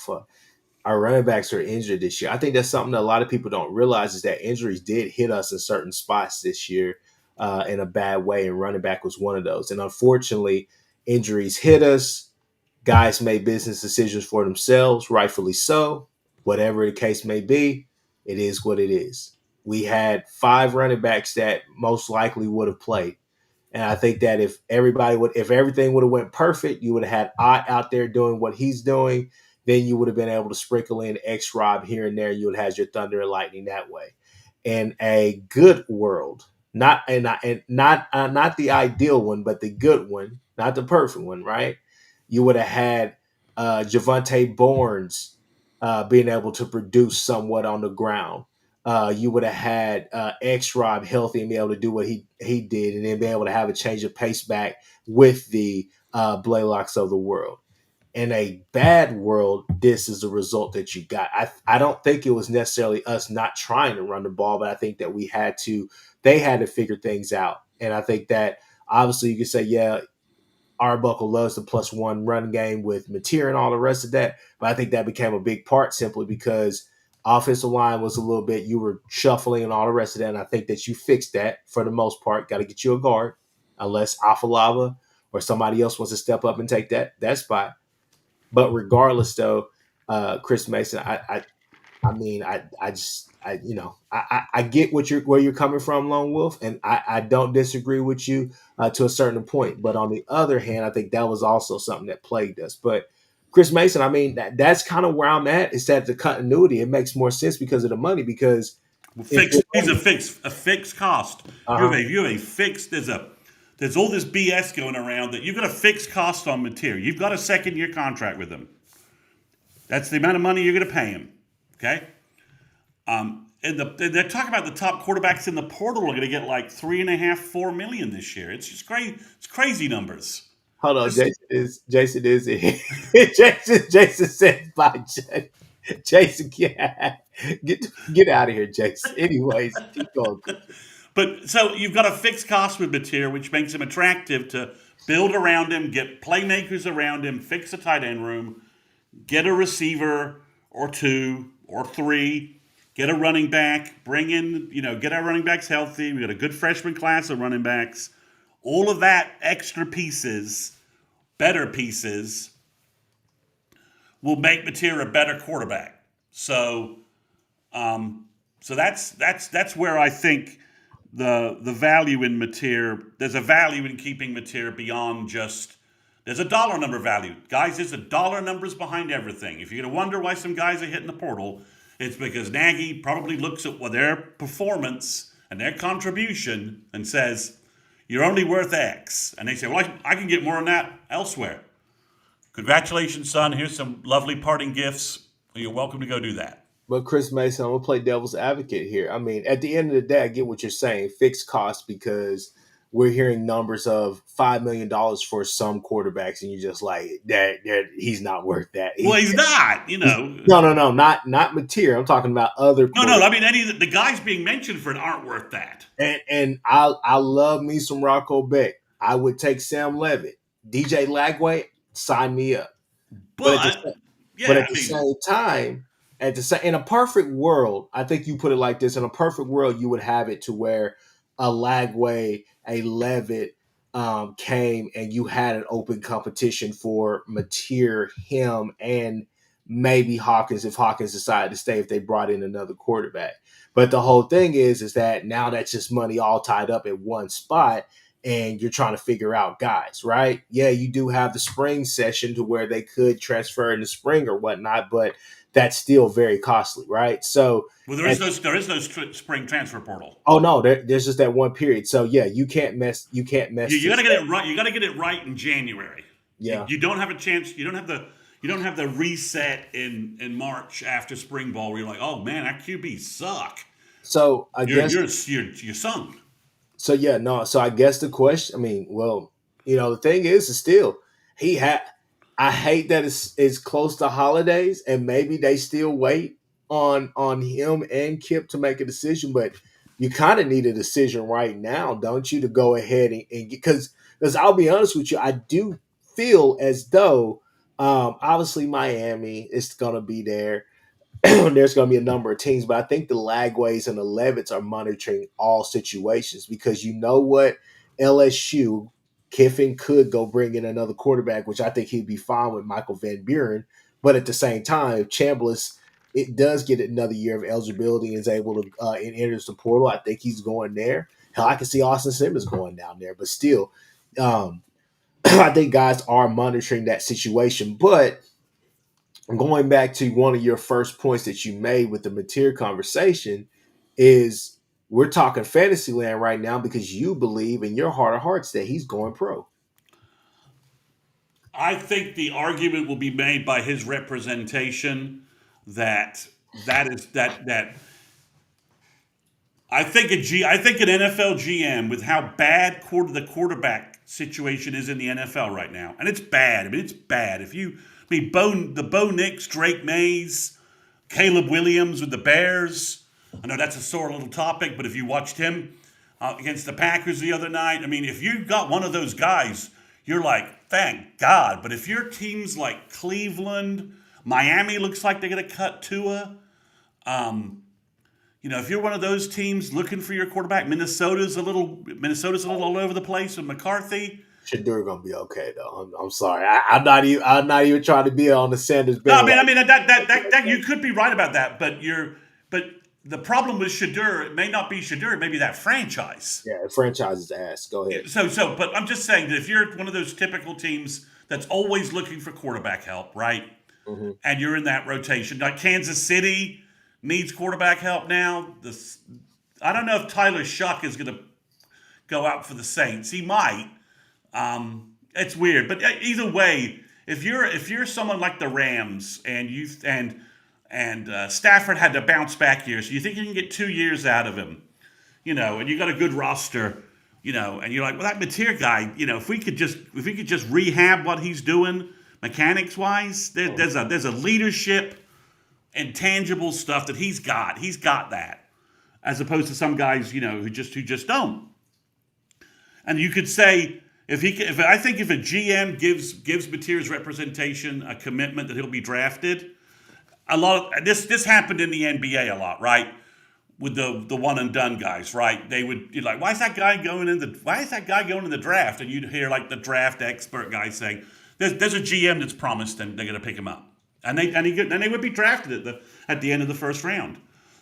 Speaker 1: Our running backs are injured this year. I think that's something that a lot of people don't realize is that injuries did hit us in certain spots this year in a bad way, and running back was one of those. And unfortunately, injuries hit us. Guys made business decisions for themselves, rightfully so. Whatever the case may be, it is what it is. We had 5 running backs that most likely would have played. And I think that if everything would have went perfect, you would have had Ott out there doing what he's doing. Then you would have been able to sprinkle in X Rob here and there. You would have had your Thunder and Lightning that way. In a good world, not the ideal one, but the good one, not the perfect one, right? You would have had Javante Barnes being able to produce somewhat on the ground. You would have had X Rob healthy and be able to do what he did, and then be able to have a change of pace back with the Blaylocks of the world. In a bad world, this is the result that you got. I don't think it was necessarily us not trying to run the ball, but I think that they had to figure things out. And I think that obviously you could say, yeah, Arbuckle loves the +1 run game with Mateer and all the rest of that. But I think that became a big part simply because offensive line was a little bit, you were shuffling and all the rest of that. And I think that you fixed that for the most part. Got to get you a guard, unless Afalava or somebody else wants to step up and take that spot. But regardless, though, Chris Mason, I mean, I just, I get where you're coming from, Lone Wolf, and I don't disagree with you to a certain point. But on the other hand, I think that was also something that plagued us. But Chris Mason, I mean, that's kind of where I'm at. Is that the continuity? It makes more sense because of the money. Because if
Speaker 2: Fixed. He's a fixed cost.
Speaker 1: uh huh,
Speaker 2: You have a fixed. There's all this BS going around that you've got a fixed cost on material. You've got a 2nd-year contract with him. That's the amount of money you're going to pay him. Okay. And they're talking about the top quarterbacks in the portal are going to get like 3.5, 4 million this year. It's just crazy. It's crazy numbers.
Speaker 1: hold on,
Speaker 2: Just
Speaker 1: Jason is Jason said bye. Jason, get out of here, Jason. Anyways, keep going.
Speaker 2: But so you've got a fixed cost with Mateer, which makes him attractive to build around him, get playmakers around him, fix a tight end room, get a receiver or 2 or 3, get a running back, bring in, get our running backs healthy. We got a good freshman class of running backs. All of that extra pieces, better pieces, will make Mateer a better quarterback. So that's where I think the value in Mateer. There's a value in keeping Mateer beyond just. There's a dollar number value, guys. There's a dollar numbers behind everything. If you're gonna wonder why some guys are hitting the portal, it's because Nagy probably looks at their performance and their contribution and says, "You're only worth X," and they say, "Well, I can get more than that elsewhere." Congratulations, son. Here's some lovely parting gifts. You're welcome to go do that.
Speaker 1: But Chris Mason, I'm gonna play devil's advocate here. I mean, at the end of the day, I get what you're saying, fixed costs, because we're hearing numbers of $5 million for some quarterbacks, and you're just like, that he's not worth that.
Speaker 2: Well, he's not,
Speaker 1: No, not Mateer. I'm talking about other
Speaker 2: No.
Speaker 1: quarterbacks.
Speaker 2: I mean, any of the guys being mentioned for it aren't worth that.
Speaker 1: And I love me some Rocco Beck. I would take Sam Levitt, DJ Lagway, sign me up. But at
Speaker 2: But
Speaker 1: the But
Speaker 2: yeah,
Speaker 1: at
Speaker 2: I
Speaker 1: the
Speaker 2: mean,
Speaker 1: same time, in a perfect world, I think you put it like this: in a perfect world, you would have it to where a Lagway, a Levitt came, and you had an open competition for Mateer, him, and maybe Hawkins if Hawkins decided to stay if they brought in another quarterback. But the whole thing is that now that's just money all tied up in one spot, and you're trying to figure out guys, right? Yeah, you do have the spring session to where they could transfer in the spring or whatnot, but that's still very costly, right? So,
Speaker 2: well,
Speaker 1: and,
Speaker 2: there is no spring transfer portal.
Speaker 1: oh no, there's just that one period. So yeah, you can't
Speaker 2: You
Speaker 1: mess
Speaker 2: got to
Speaker 1: this
Speaker 2: get
Speaker 1: up.
Speaker 2: it right. You got to get it right in January.
Speaker 1: Yeah.
Speaker 2: You don't have a chance. You don't have the reset in March after spring ball where you're like, oh man, our QB suck.
Speaker 1: So I guess
Speaker 2: You're sunk.
Speaker 1: so. Yeah, no. So I guess the question. I mean, well, the thing is still he had. I hate that it's close to holidays and maybe they still wait on him and Kip to make a decision, but you kind of need a decision right now, don't you, to go ahead and because I'll be honest with you, I do feel as though obviously Miami is going to be there. There's going to be a number of teams, but I think the Lagways and the Levitts are monitoring all situations because you know what? LSU, Kiffin could go bring in another quarterback, which I think he'd be fine with Michael Van Buren. But at the same time, if Chambliss it does get another year of eligibility and is able to and enters the portal, I think he's going there. Hell, I can see Austin Simmons going down there, but still, um, I think guys are monitoring that situation. But going back to one of your first points that you made with the Mateer conversation is we're talking fantasy land right now because you believe in your heart of hearts that he's going pro.
Speaker 2: I think the argument will be made by his representation that that is that I think an NFL GM with how bad the quarterback situation is in the NFL right now, and it's bad. I mean, it's bad. mean, the Bo Nix, Drake Mays, Caleb Williams with the Bears. I know that's a sore little topic, but if you watched him against the Packers the other night, I mean, if you got one of those guys, you're like, thank God. But if your teams like Cleveland, Miami looks like they're going to cut Tua. If you're one of those teams looking for your quarterback, Minnesota's a little all over the place with McCarthy.
Speaker 1: Shador gonna be okay though. I'm sorry. I'm not even trying to be on the Sanders
Speaker 2: No,
Speaker 1: bandwagon.
Speaker 2: that you could be right about that, but the problem with Shador, it may not be Shador, it may be that franchise.
Speaker 1: Yeah, franchise's ass. Go ahead.
Speaker 2: But I'm just saying that if you're one of those typical teams that's always looking for quarterback help, right?
Speaker 1: Mm-hmm.
Speaker 2: And you're in that rotation, like Kansas City needs quarterback help now. I don't know if Tyler Shuck is going to go out for the Saints. He might. It's weird, but either way, if you're someone like the Rams and Stafford had to bounce back years, so you think you can get 2 years out of him, and you got a good roster, and you're like, well, that Mateer guy, if we could just rehab what he's doing mechanics wise, there's a leadership and tangible stuff that he's got. He's got that, as opposed to some guys, who just don't. And you could say, if I think if a GM gives Mateer's representation a commitment that he'll be drafted, this happened in the NBA a lot, right? With the one and done guys, right? You're like, why is that guy going in the draft? And you'd hear like the draft expert guy saying, there's a GM that's promised and they're going to pick him up, and they would be drafted at the end of the first round.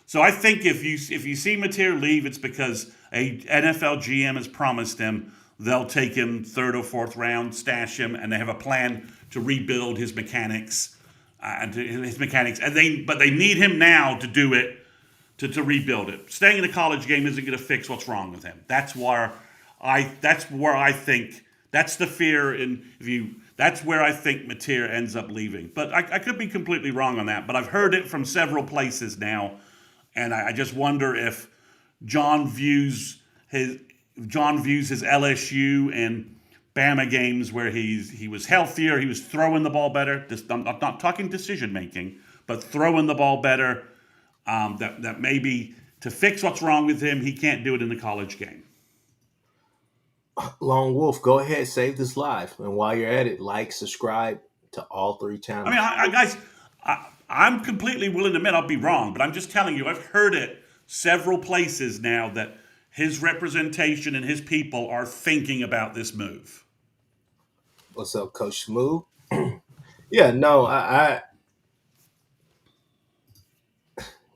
Speaker 2: So I think if you see Mateer leave, it's because a NFL GM has promised him they'll take him third or fourth round, stash him, and they have a plan to rebuild his mechanics but they need him now to do it, to rebuild it. Staying in the college game isn't going to fix what's wrong with him. That's where I think that's the fear that's where I think Mateer ends up leaving. But I could be completely wrong on that. But I've heard it from several places now, and I just wonder if John views his LSU and Bama games where he was healthier, he was throwing the ball better. I'm not talking decision making, but throwing the ball better. That maybe to fix what's wrong with him, he can't do it in the college game.
Speaker 1: Lone Wolf, go ahead, save this live, and while you're at it, like, subscribe to all 3 channels.
Speaker 2: I mean, guys, I'm completely willing to admit I'll be wrong, but I'm just telling you, I've heard it several places now that his representation and his people are thinking about this move.
Speaker 1: What's up, Coach Smooth? Yeah, no, I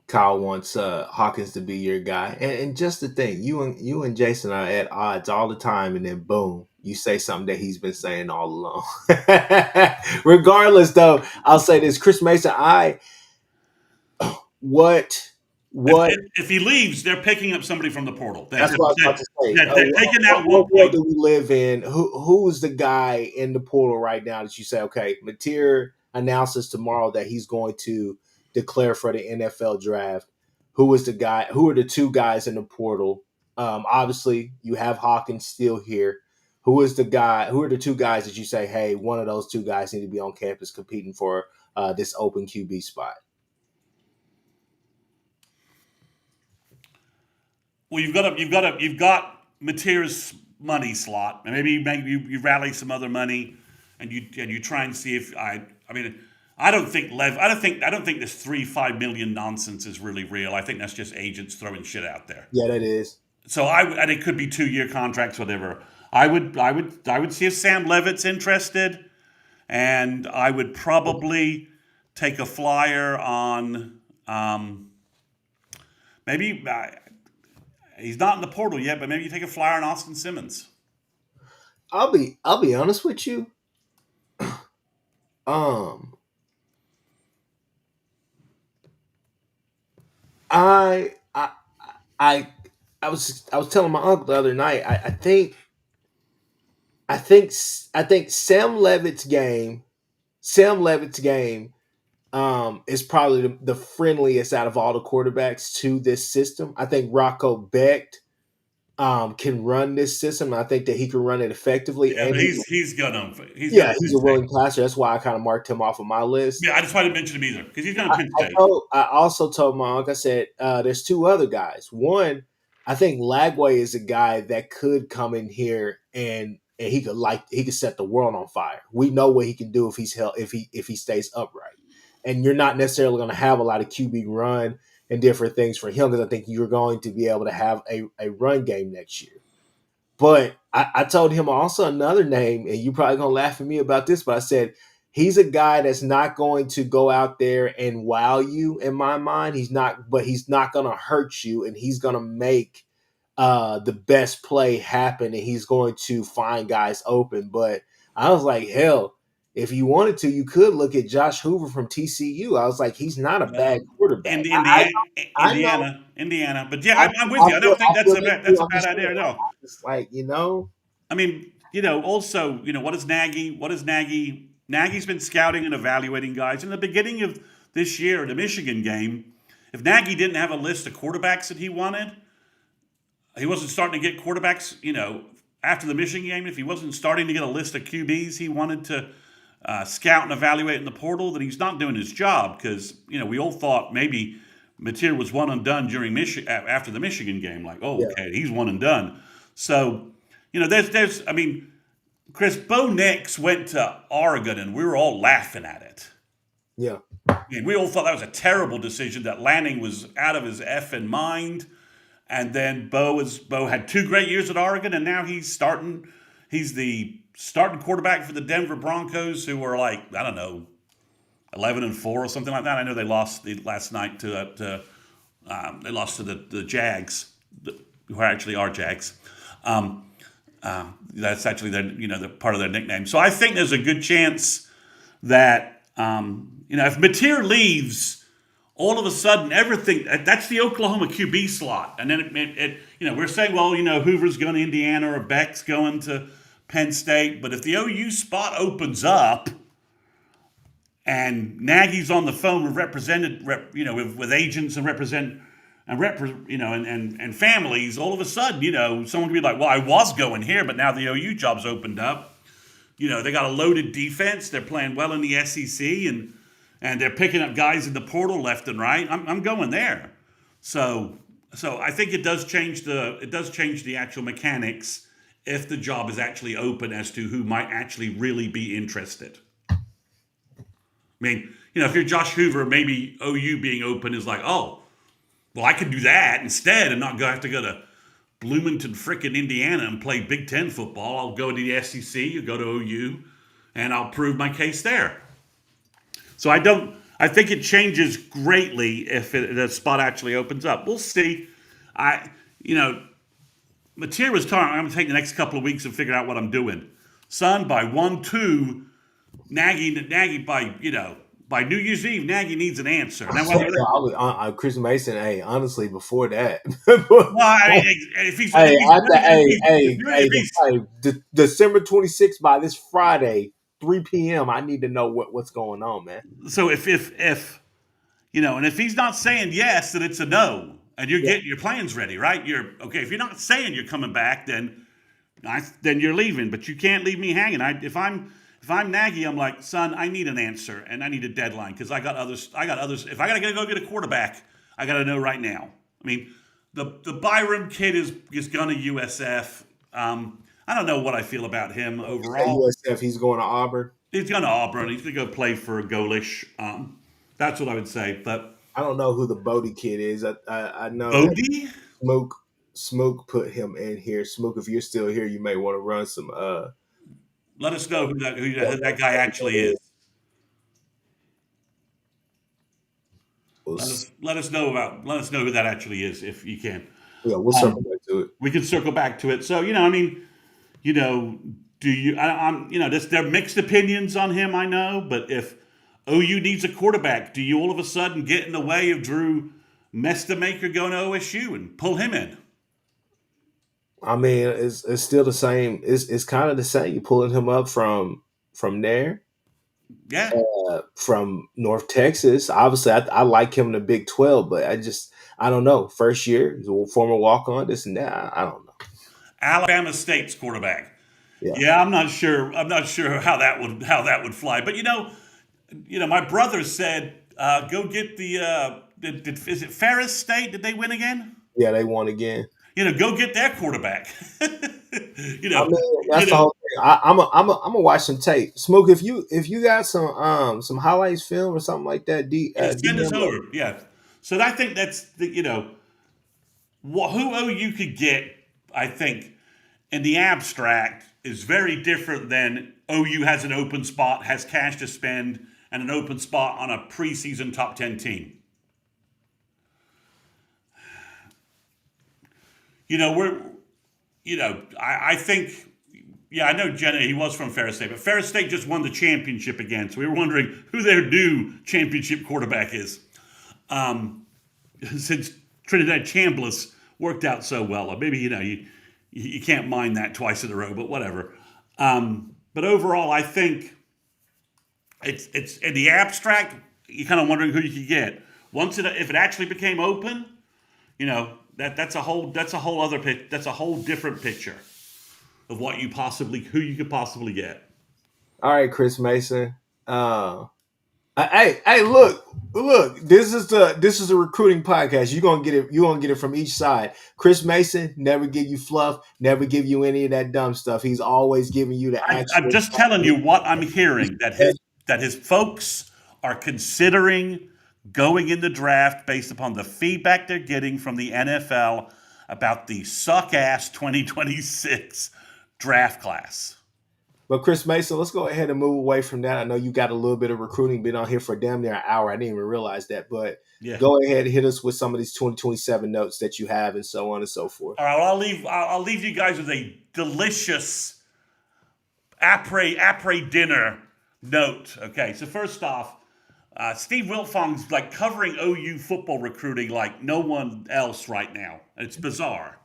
Speaker 1: Kyle wants Hawkins to be your guy, and just the thing, you and Jason are at odds all the time, and then boom, you say something that he's been saying all along. Regardless, though, I'll say this: Chris Mason, what?
Speaker 2: If he leaves, they're picking up somebody from the portal.
Speaker 1: That's what I was about to say.
Speaker 2: They're taking that
Speaker 1: what world do we live in? Who's the guy in the portal right now that you say, okay, Mateer announces tomorrow that he's going to declare for the NFL draft? Who is the guy? Who are the 2 guys in the portal? Obviously, you have Hawkins still here. Who is the guy? Who are the 2 guys that you say, hey, one of those 2 guys need to be on campus competing for this open QB spot?
Speaker 2: Well, you've got Mateer's money slot, and maybe you rally some other money, and you try and see if I don't think this 3-5 million nonsense is really real. I think that's just agents throwing shit out there.
Speaker 1: Yeah, that is.
Speaker 2: So and it could be 2-year contracts, whatever. I would see if Sam Levitt's interested, and I would probably take a flyer on maybe. He's not in the portal yet, but maybe you take a flyer on Austin Simmons.
Speaker 1: I'll be honest with you. I was telling my uncle the other night. I think Sam Levitt's game is probably the friendliest out of all the quarterbacks to this system. I think Rocco Becht can run this system. I think that he can run it effectively,
Speaker 2: Yeah,
Speaker 1: and
Speaker 2: but he's
Speaker 1: yeah,
Speaker 2: gonna
Speaker 1: he's
Speaker 2: Penn
Speaker 1: a
Speaker 2: State.
Speaker 1: willing passer. That's why I kind of marked him off of my list.
Speaker 2: Yeah, I just wanted to mention him either because he's going to Penn State.
Speaker 1: I also told my uncle, I said, there's two other guys. One, I think Lagway is a guy that could come in here and he could set the world on fire. We know what he can do if he's held if he stays upright. And you're not necessarily going to have a lot of QB run and different things for him because I think you're going to be able to have a run game next year. But I told him also another name, and you probably gonna laugh at me about this, but I said he's a guy that's not going to go out there and wow you in my mind. He's not gonna hurt you, and he's gonna make the best play happen, and he's going to find guys open. But I was like, hell, if you wanted to, you could look at Josh Hoover from TCU. I was like, he's not a bad
Speaker 2: Well,
Speaker 1: quarterback.
Speaker 2: Indiana,
Speaker 1: I know.
Speaker 2: Indiana. But yeah, I'm with you. I don't think
Speaker 1: I feel
Speaker 2: that's a
Speaker 1: I'm
Speaker 2: bad
Speaker 1: just saying,
Speaker 2: idea at all.
Speaker 1: I'm just like,
Speaker 2: I mean, also, what is Nagy? What is Nagy? Nagy's been scouting and evaluating guys. In the beginning of this year, the Michigan game, if Nagy didn't have a list of quarterbacks that he wanted, he wasn't starting to get quarterbacks, after the Michigan game, if he wasn't starting to get a list of QBs he wanted to scout and evaluate in the portal, that he's not doing his job because, we all thought maybe Mateer was one and done after the Michigan game. Like, oh,
Speaker 1: yeah,
Speaker 2: okay, he's one and done. So, I mean, Chris, Bo Nix went to Oregon and we were all laughing at it.
Speaker 1: yeah.
Speaker 2: I mean, we all thought that was a terrible decision, that Lanning was out of his effing mind. And then Bo had 2 great years at Oregon, and now he's starting. He's the starting quarterback for the Denver Broncos, who were like, I don't know, 11-4 or something like that. I know they lost last night they lost to the Jags, who actually are Jags. That's actually the part of their nickname. So I think there's a good chance that if Mateer leaves, all of a sudden everything that's the Oklahoma QB slot, and then we're saying, well, Hoover's going to Indiana or Beck's going to Penn State, but if the OU spot opens up and Nagy's on the phone with with agents and and families, all of a sudden, someone could be like, well, I was going here, but now the OU job's opened up. They got a loaded defense. They're playing well in the SEC, and they're picking up guys in the portal left and right. I'm going there. So I think it does change the actual mechanics if the job is actually open as to who might actually really be interested. I mean, if you're Josh Hoover, maybe OU being open is like, oh, well, I could do that instead and not have to go to Bloomington, frickin' Indiana, and play Big Ten football. I'll go to the SEC, go to OU, and I'll prove my case there. So I think it changes greatly if the spot actually opens up. We'll see. Mateer was talking, I'm going to take the next couple of weeks and figure out what I'm doing. Son, by 1-2, Nagy by New Year's Eve, Nagy needs an answer. Now,
Speaker 1: Chris Mason. Hey, honestly, before that,
Speaker 2: well, I mean, if he's,
Speaker 1: hey,
Speaker 2: if he's,
Speaker 1: after,
Speaker 2: if he's
Speaker 1: December 26th by this Friday, 3 p.m. I need to know what's going on, man.
Speaker 2: So if and if he's not saying yes, then it's a no, and you're getting your plans ready, right? You're okay. If you're not saying you're coming back, then you're leaving. But you can't leave me hanging. If I'm Nagy, I'm like, son, I need an answer and I need a deadline because I got others. If I gotta go get a quarterback, I gotta know right now. I mean, the Byram kid is gonna USF. I don't know what I feel about him overall.
Speaker 1: USF, he's going to Auburn.
Speaker 2: He's going to Auburn. He's going to go play for Golish. That's what I would say. But
Speaker 1: I don't know who the Bodie kid is. I know
Speaker 2: Bodie?
Speaker 1: Smoke put him in here. Smoke, if you're still here, you may want to run some.
Speaker 2: Let us know who that guy actually is. Let us know who that actually is if you can.
Speaker 1: Yeah, we'll circle back to it.
Speaker 2: We can circle back to it. So do you? There are mixed opinions on him. I know, but if OU needs a quarterback, do you all of a sudden get in the way of Drew Mestamaker going to OSU and pull him in?
Speaker 1: I mean, it's still the same. It's kind of the same. You're pulling him up from there.
Speaker 2: Yeah.
Speaker 1: From North Texas. Obviously, I like him in the Big 12, but I don't know. First year, he's a former walk on, this and that. I don't know.
Speaker 2: Alabama State's quarterback.
Speaker 1: Yeah.
Speaker 2: Yeah, I'm not sure. I'm not sure how that would fly. But my brother said, "Go get the is it Ferris State? Did they win again?
Speaker 1: Yeah, they won again.
Speaker 2: Go get their quarterback." you
Speaker 1: I
Speaker 2: know,
Speaker 1: mean,
Speaker 2: you
Speaker 1: that's the
Speaker 2: know,
Speaker 1: whole thing. I'm gonna watch some tape. Smoke, if you got some highlights film or something like that,
Speaker 2: yeah, send us
Speaker 1: DM.
Speaker 2: over. Yeah. So I think that's who OU could get. I think in the abstract is very different than OU has an open spot, has cash to spend, and an open spot on a preseason top 10 team. We're, I think, yeah, I know Jenna, he was from Ferris State, but Ferris State just won the championship again. So we were wondering who their new championship quarterback is. Since Trinidad Chambliss worked out so well, or maybe, you can't mind that twice in a row, but whatever. But overall, I think it's in the abstract. You're kind of wondering who you could get. If it actually became open, that's a whole other pitch. That's a whole different picture of who you could possibly get.
Speaker 1: All right, Chris Mason. Hey, look. This is a recruiting podcast. You're gonna get it. You're gonna get it from each side. Chris Mason never give you fluff. Never give you any of that dumb stuff. He's always giving you the
Speaker 2: I'm
Speaker 1: actual.
Speaker 2: just telling you what I'm hearing that his folks are considering going in the draft based upon the feedback they're getting from the NFL about the suck ass 2026 draft class.
Speaker 1: But Chris Mason, let's go ahead and move away from that. I know you got a little bit of recruiting, been on here for damn near an hour. I didn't even realize that. But
Speaker 2: Yeah.
Speaker 1: go ahead and hit us with some of these 2027 notes that you have and so on and so forth.
Speaker 2: All right, well, I'll leave you guys with a delicious après dinner note. Okay, so first off, Steve Wiltfong's like covering OU football recruiting like no one else right now. It's bizarre.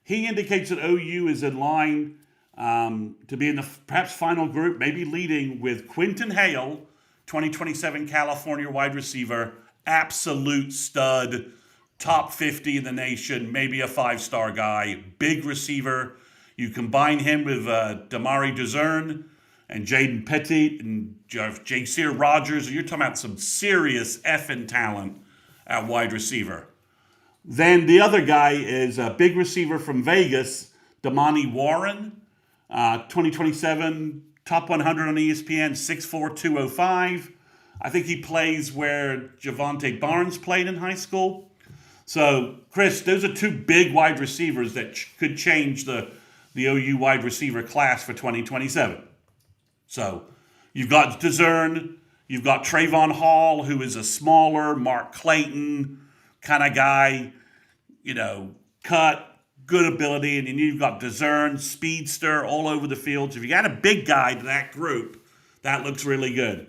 Speaker 2: He indicates that OU is in line to be in the perhaps final group, maybe leading with Quinton Hale, 2027 California wide receiver, absolute stud, top 50 in the nation, maybe a 5-star guy, big receiver. You combine him with Damari Duzerne and Jaden Pettit and Jasir Rogers, and you're talking about some serious effing talent at wide receiver. Then the other guy is a big receiver from Vegas, Damani Warren, 2027 top 100 on ESPN, 6'4", 205. I think he plays where Javante Barnes played in high school. So, Chris, those are two big wide receivers that could change the OU wide receiver class for 2027. So, you've got Duzerne, you've got Trayvon Hall, who is a smaller Mark Clayton kind of guy, cut, good ability, and then you've got Duzerne, speedster, all over the field. So if you got a big guy to that group, that looks really good.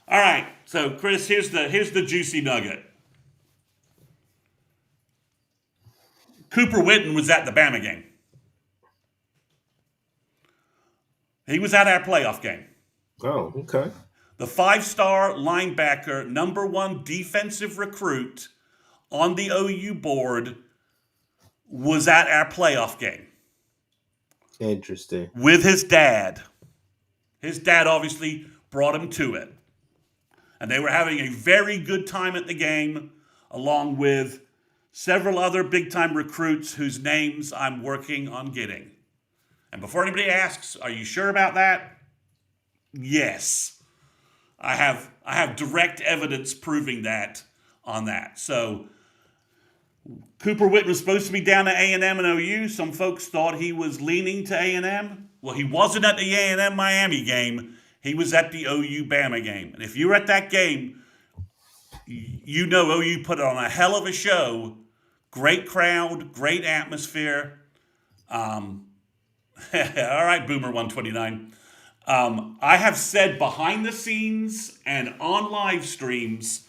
Speaker 2: All right, so Chris, here's the juicy nugget. Cooper Witten was at the Bama game. He was at our playoff game.
Speaker 1: Oh, okay.
Speaker 2: The 5-star linebacker, number 1 defensive recruit on the OU board, was at our playoff game.
Speaker 1: Interesting.
Speaker 2: With his dad. His dad obviously brought him to it. And they were having a very good time at the game, along with several other big-time recruits whose names I'm working on getting. And before anybody asks, are you sure about that? Yes. I have direct evidence proving that on that. So Cooper Witten was supposed to be down at A&M and OU. Some folks thought he was leaning to A&M. Well, he wasn't at the A&M Miami game. He was at the OU Bama game. And if you were at that game, you know OU put on a hell of a show. Great crowd, great atmosphere. All right, Boomer 129. I have said behind the scenes and on live streams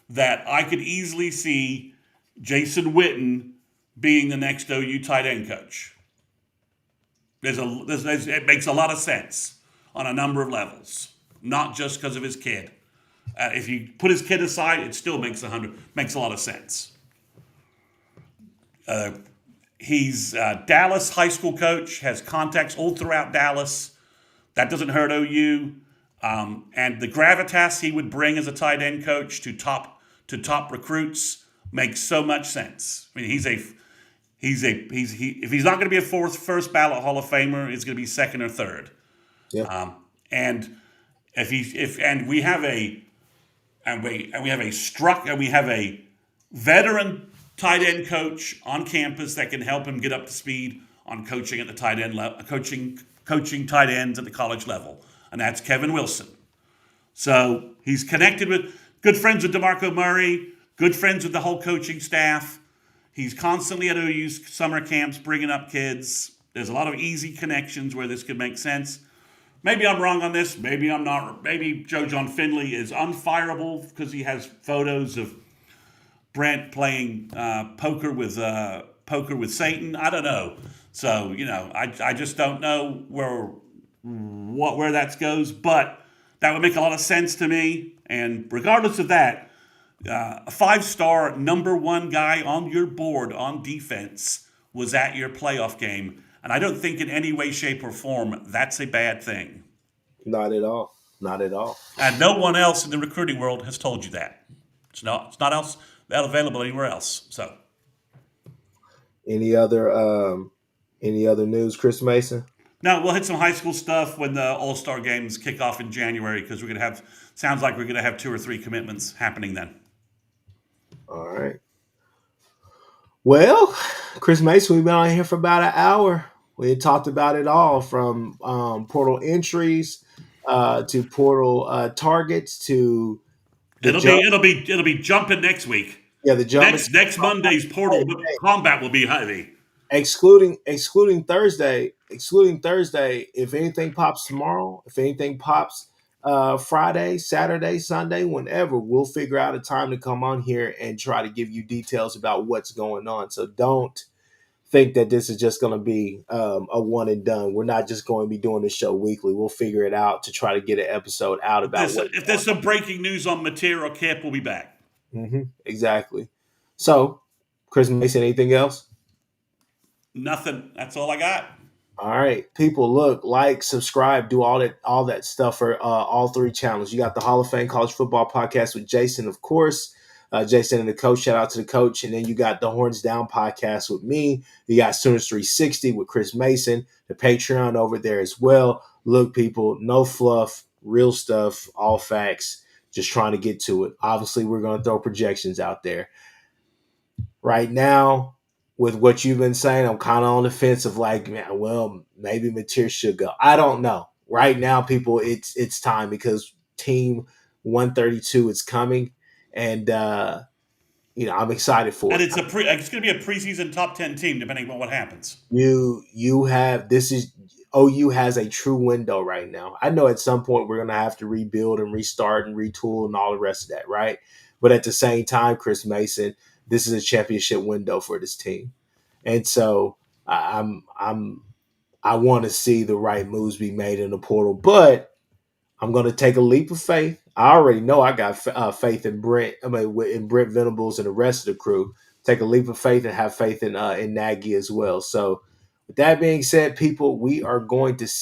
Speaker 2: that I could easily see Jason Witten being the next OU tight end coach. It makes a lot of sense on a number of levels, not just because of his kid. If you put his kid aside, it still makes a lot of sense. He's Dallas high school coach, has contacts all throughout Dallas. That doesn't hurt OU. And the gravitas he would bring as a tight end coach to top recruits makes so much sense. I mean, if he's not going to be a first ballot Hall of Famer, it's going to be second or third.
Speaker 1: Yeah.
Speaker 2: And if he if and we have a and we have a veteran tight end coach on campus that can help him get up to speed on coaching at the tight end level, coaching tight ends at the college level, and that's Kevin Wilson. So he's connected with good friends with DeMarco Murray, good friends with the whole coaching staff. He's constantly at OU's summer camps bringing up kids. There's a lot of easy connections where this could make sense. Maybe I'm wrong on this. Maybe I'm not. Maybe Joe John Finley is unfireable because he has photos of Brent playing poker with Satan. I don't know. So I just don't know where that goes. But that would make a lot of sense to me. And regardless of that, a 5-star number one guy on your board on defense was at your playoff game. And I don't think in any way, shape, or form that's a bad thing.
Speaker 1: Not at all. Not at all.
Speaker 2: And no one else in the recruiting world has told you that. It's not else that available anywhere else. So
Speaker 1: Any other news, Chris Mason?
Speaker 2: now we'll hit some high school stuff when the All-Star games kick off in January because sounds like we're gonna have 2 or 3 commitments happening then.
Speaker 1: All right. Well, Chris Mason, we've been on here for about an hour. We had talked about it all from portal entries to portal targets to the jump.
Speaker 2: It'll be jumping next week.
Speaker 1: Yeah, the jump.
Speaker 2: Next Monday's portal combat will be heavy.
Speaker 1: Excluding Thursday. If anything pops tomorrow, if anything pops Friday, Saturday, Sunday, whenever, we'll figure out a time to come on here and try to give you details about what's going on. So don't think that this is just going to be a one and done. We're not just going to be doing the show weekly. We'll figure it out to try to get an episode out about
Speaker 2: if there's some breaking news on Mateer or Kip, we'll be back.
Speaker 1: Exactly. So, Chris Mason, anything else?
Speaker 2: Nothing. That's all I got.
Speaker 1: All right, people, look, like, subscribe, do all that stuff for all 3 channels. You got the Hall of Fame College Football Podcast with Jason, of course. Jason and the coach, shout out to the coach. And then you got the Horns Down Podcast with me. You got Sooners 360 with Chris Mason, the Patreon over there as well. Look, people, no fluff, real stuff, all facts, just trying to get to it. Obviously, we're going to throw projections out there. Right now, with what you've been saying, I'm kind of on the fence of like, man, well, maybe Mateer should go. I don't know. Right now, people, it's time because Team 132 is coming, and I'm excited for
Speaker 2: And
Speaker 1: it.
Speaker 2: it's going to be a preseason top 10 team, depending on what happens.
Speaker 1: OU has a true window right now. I know at some point we're going to have to rebuild and restart and retool and all the rest of that, right? But at the same time, Chris Mason, this is a championship window for this team, and so I want to see the right moves be made in the portal. But I'm going to take a leap of faith. I already know I got faith in Brent. In Brent Venables and the rest of the crew. Take a leap of faith and have faith in Nagy as well. So, with that being said, people, we are going to see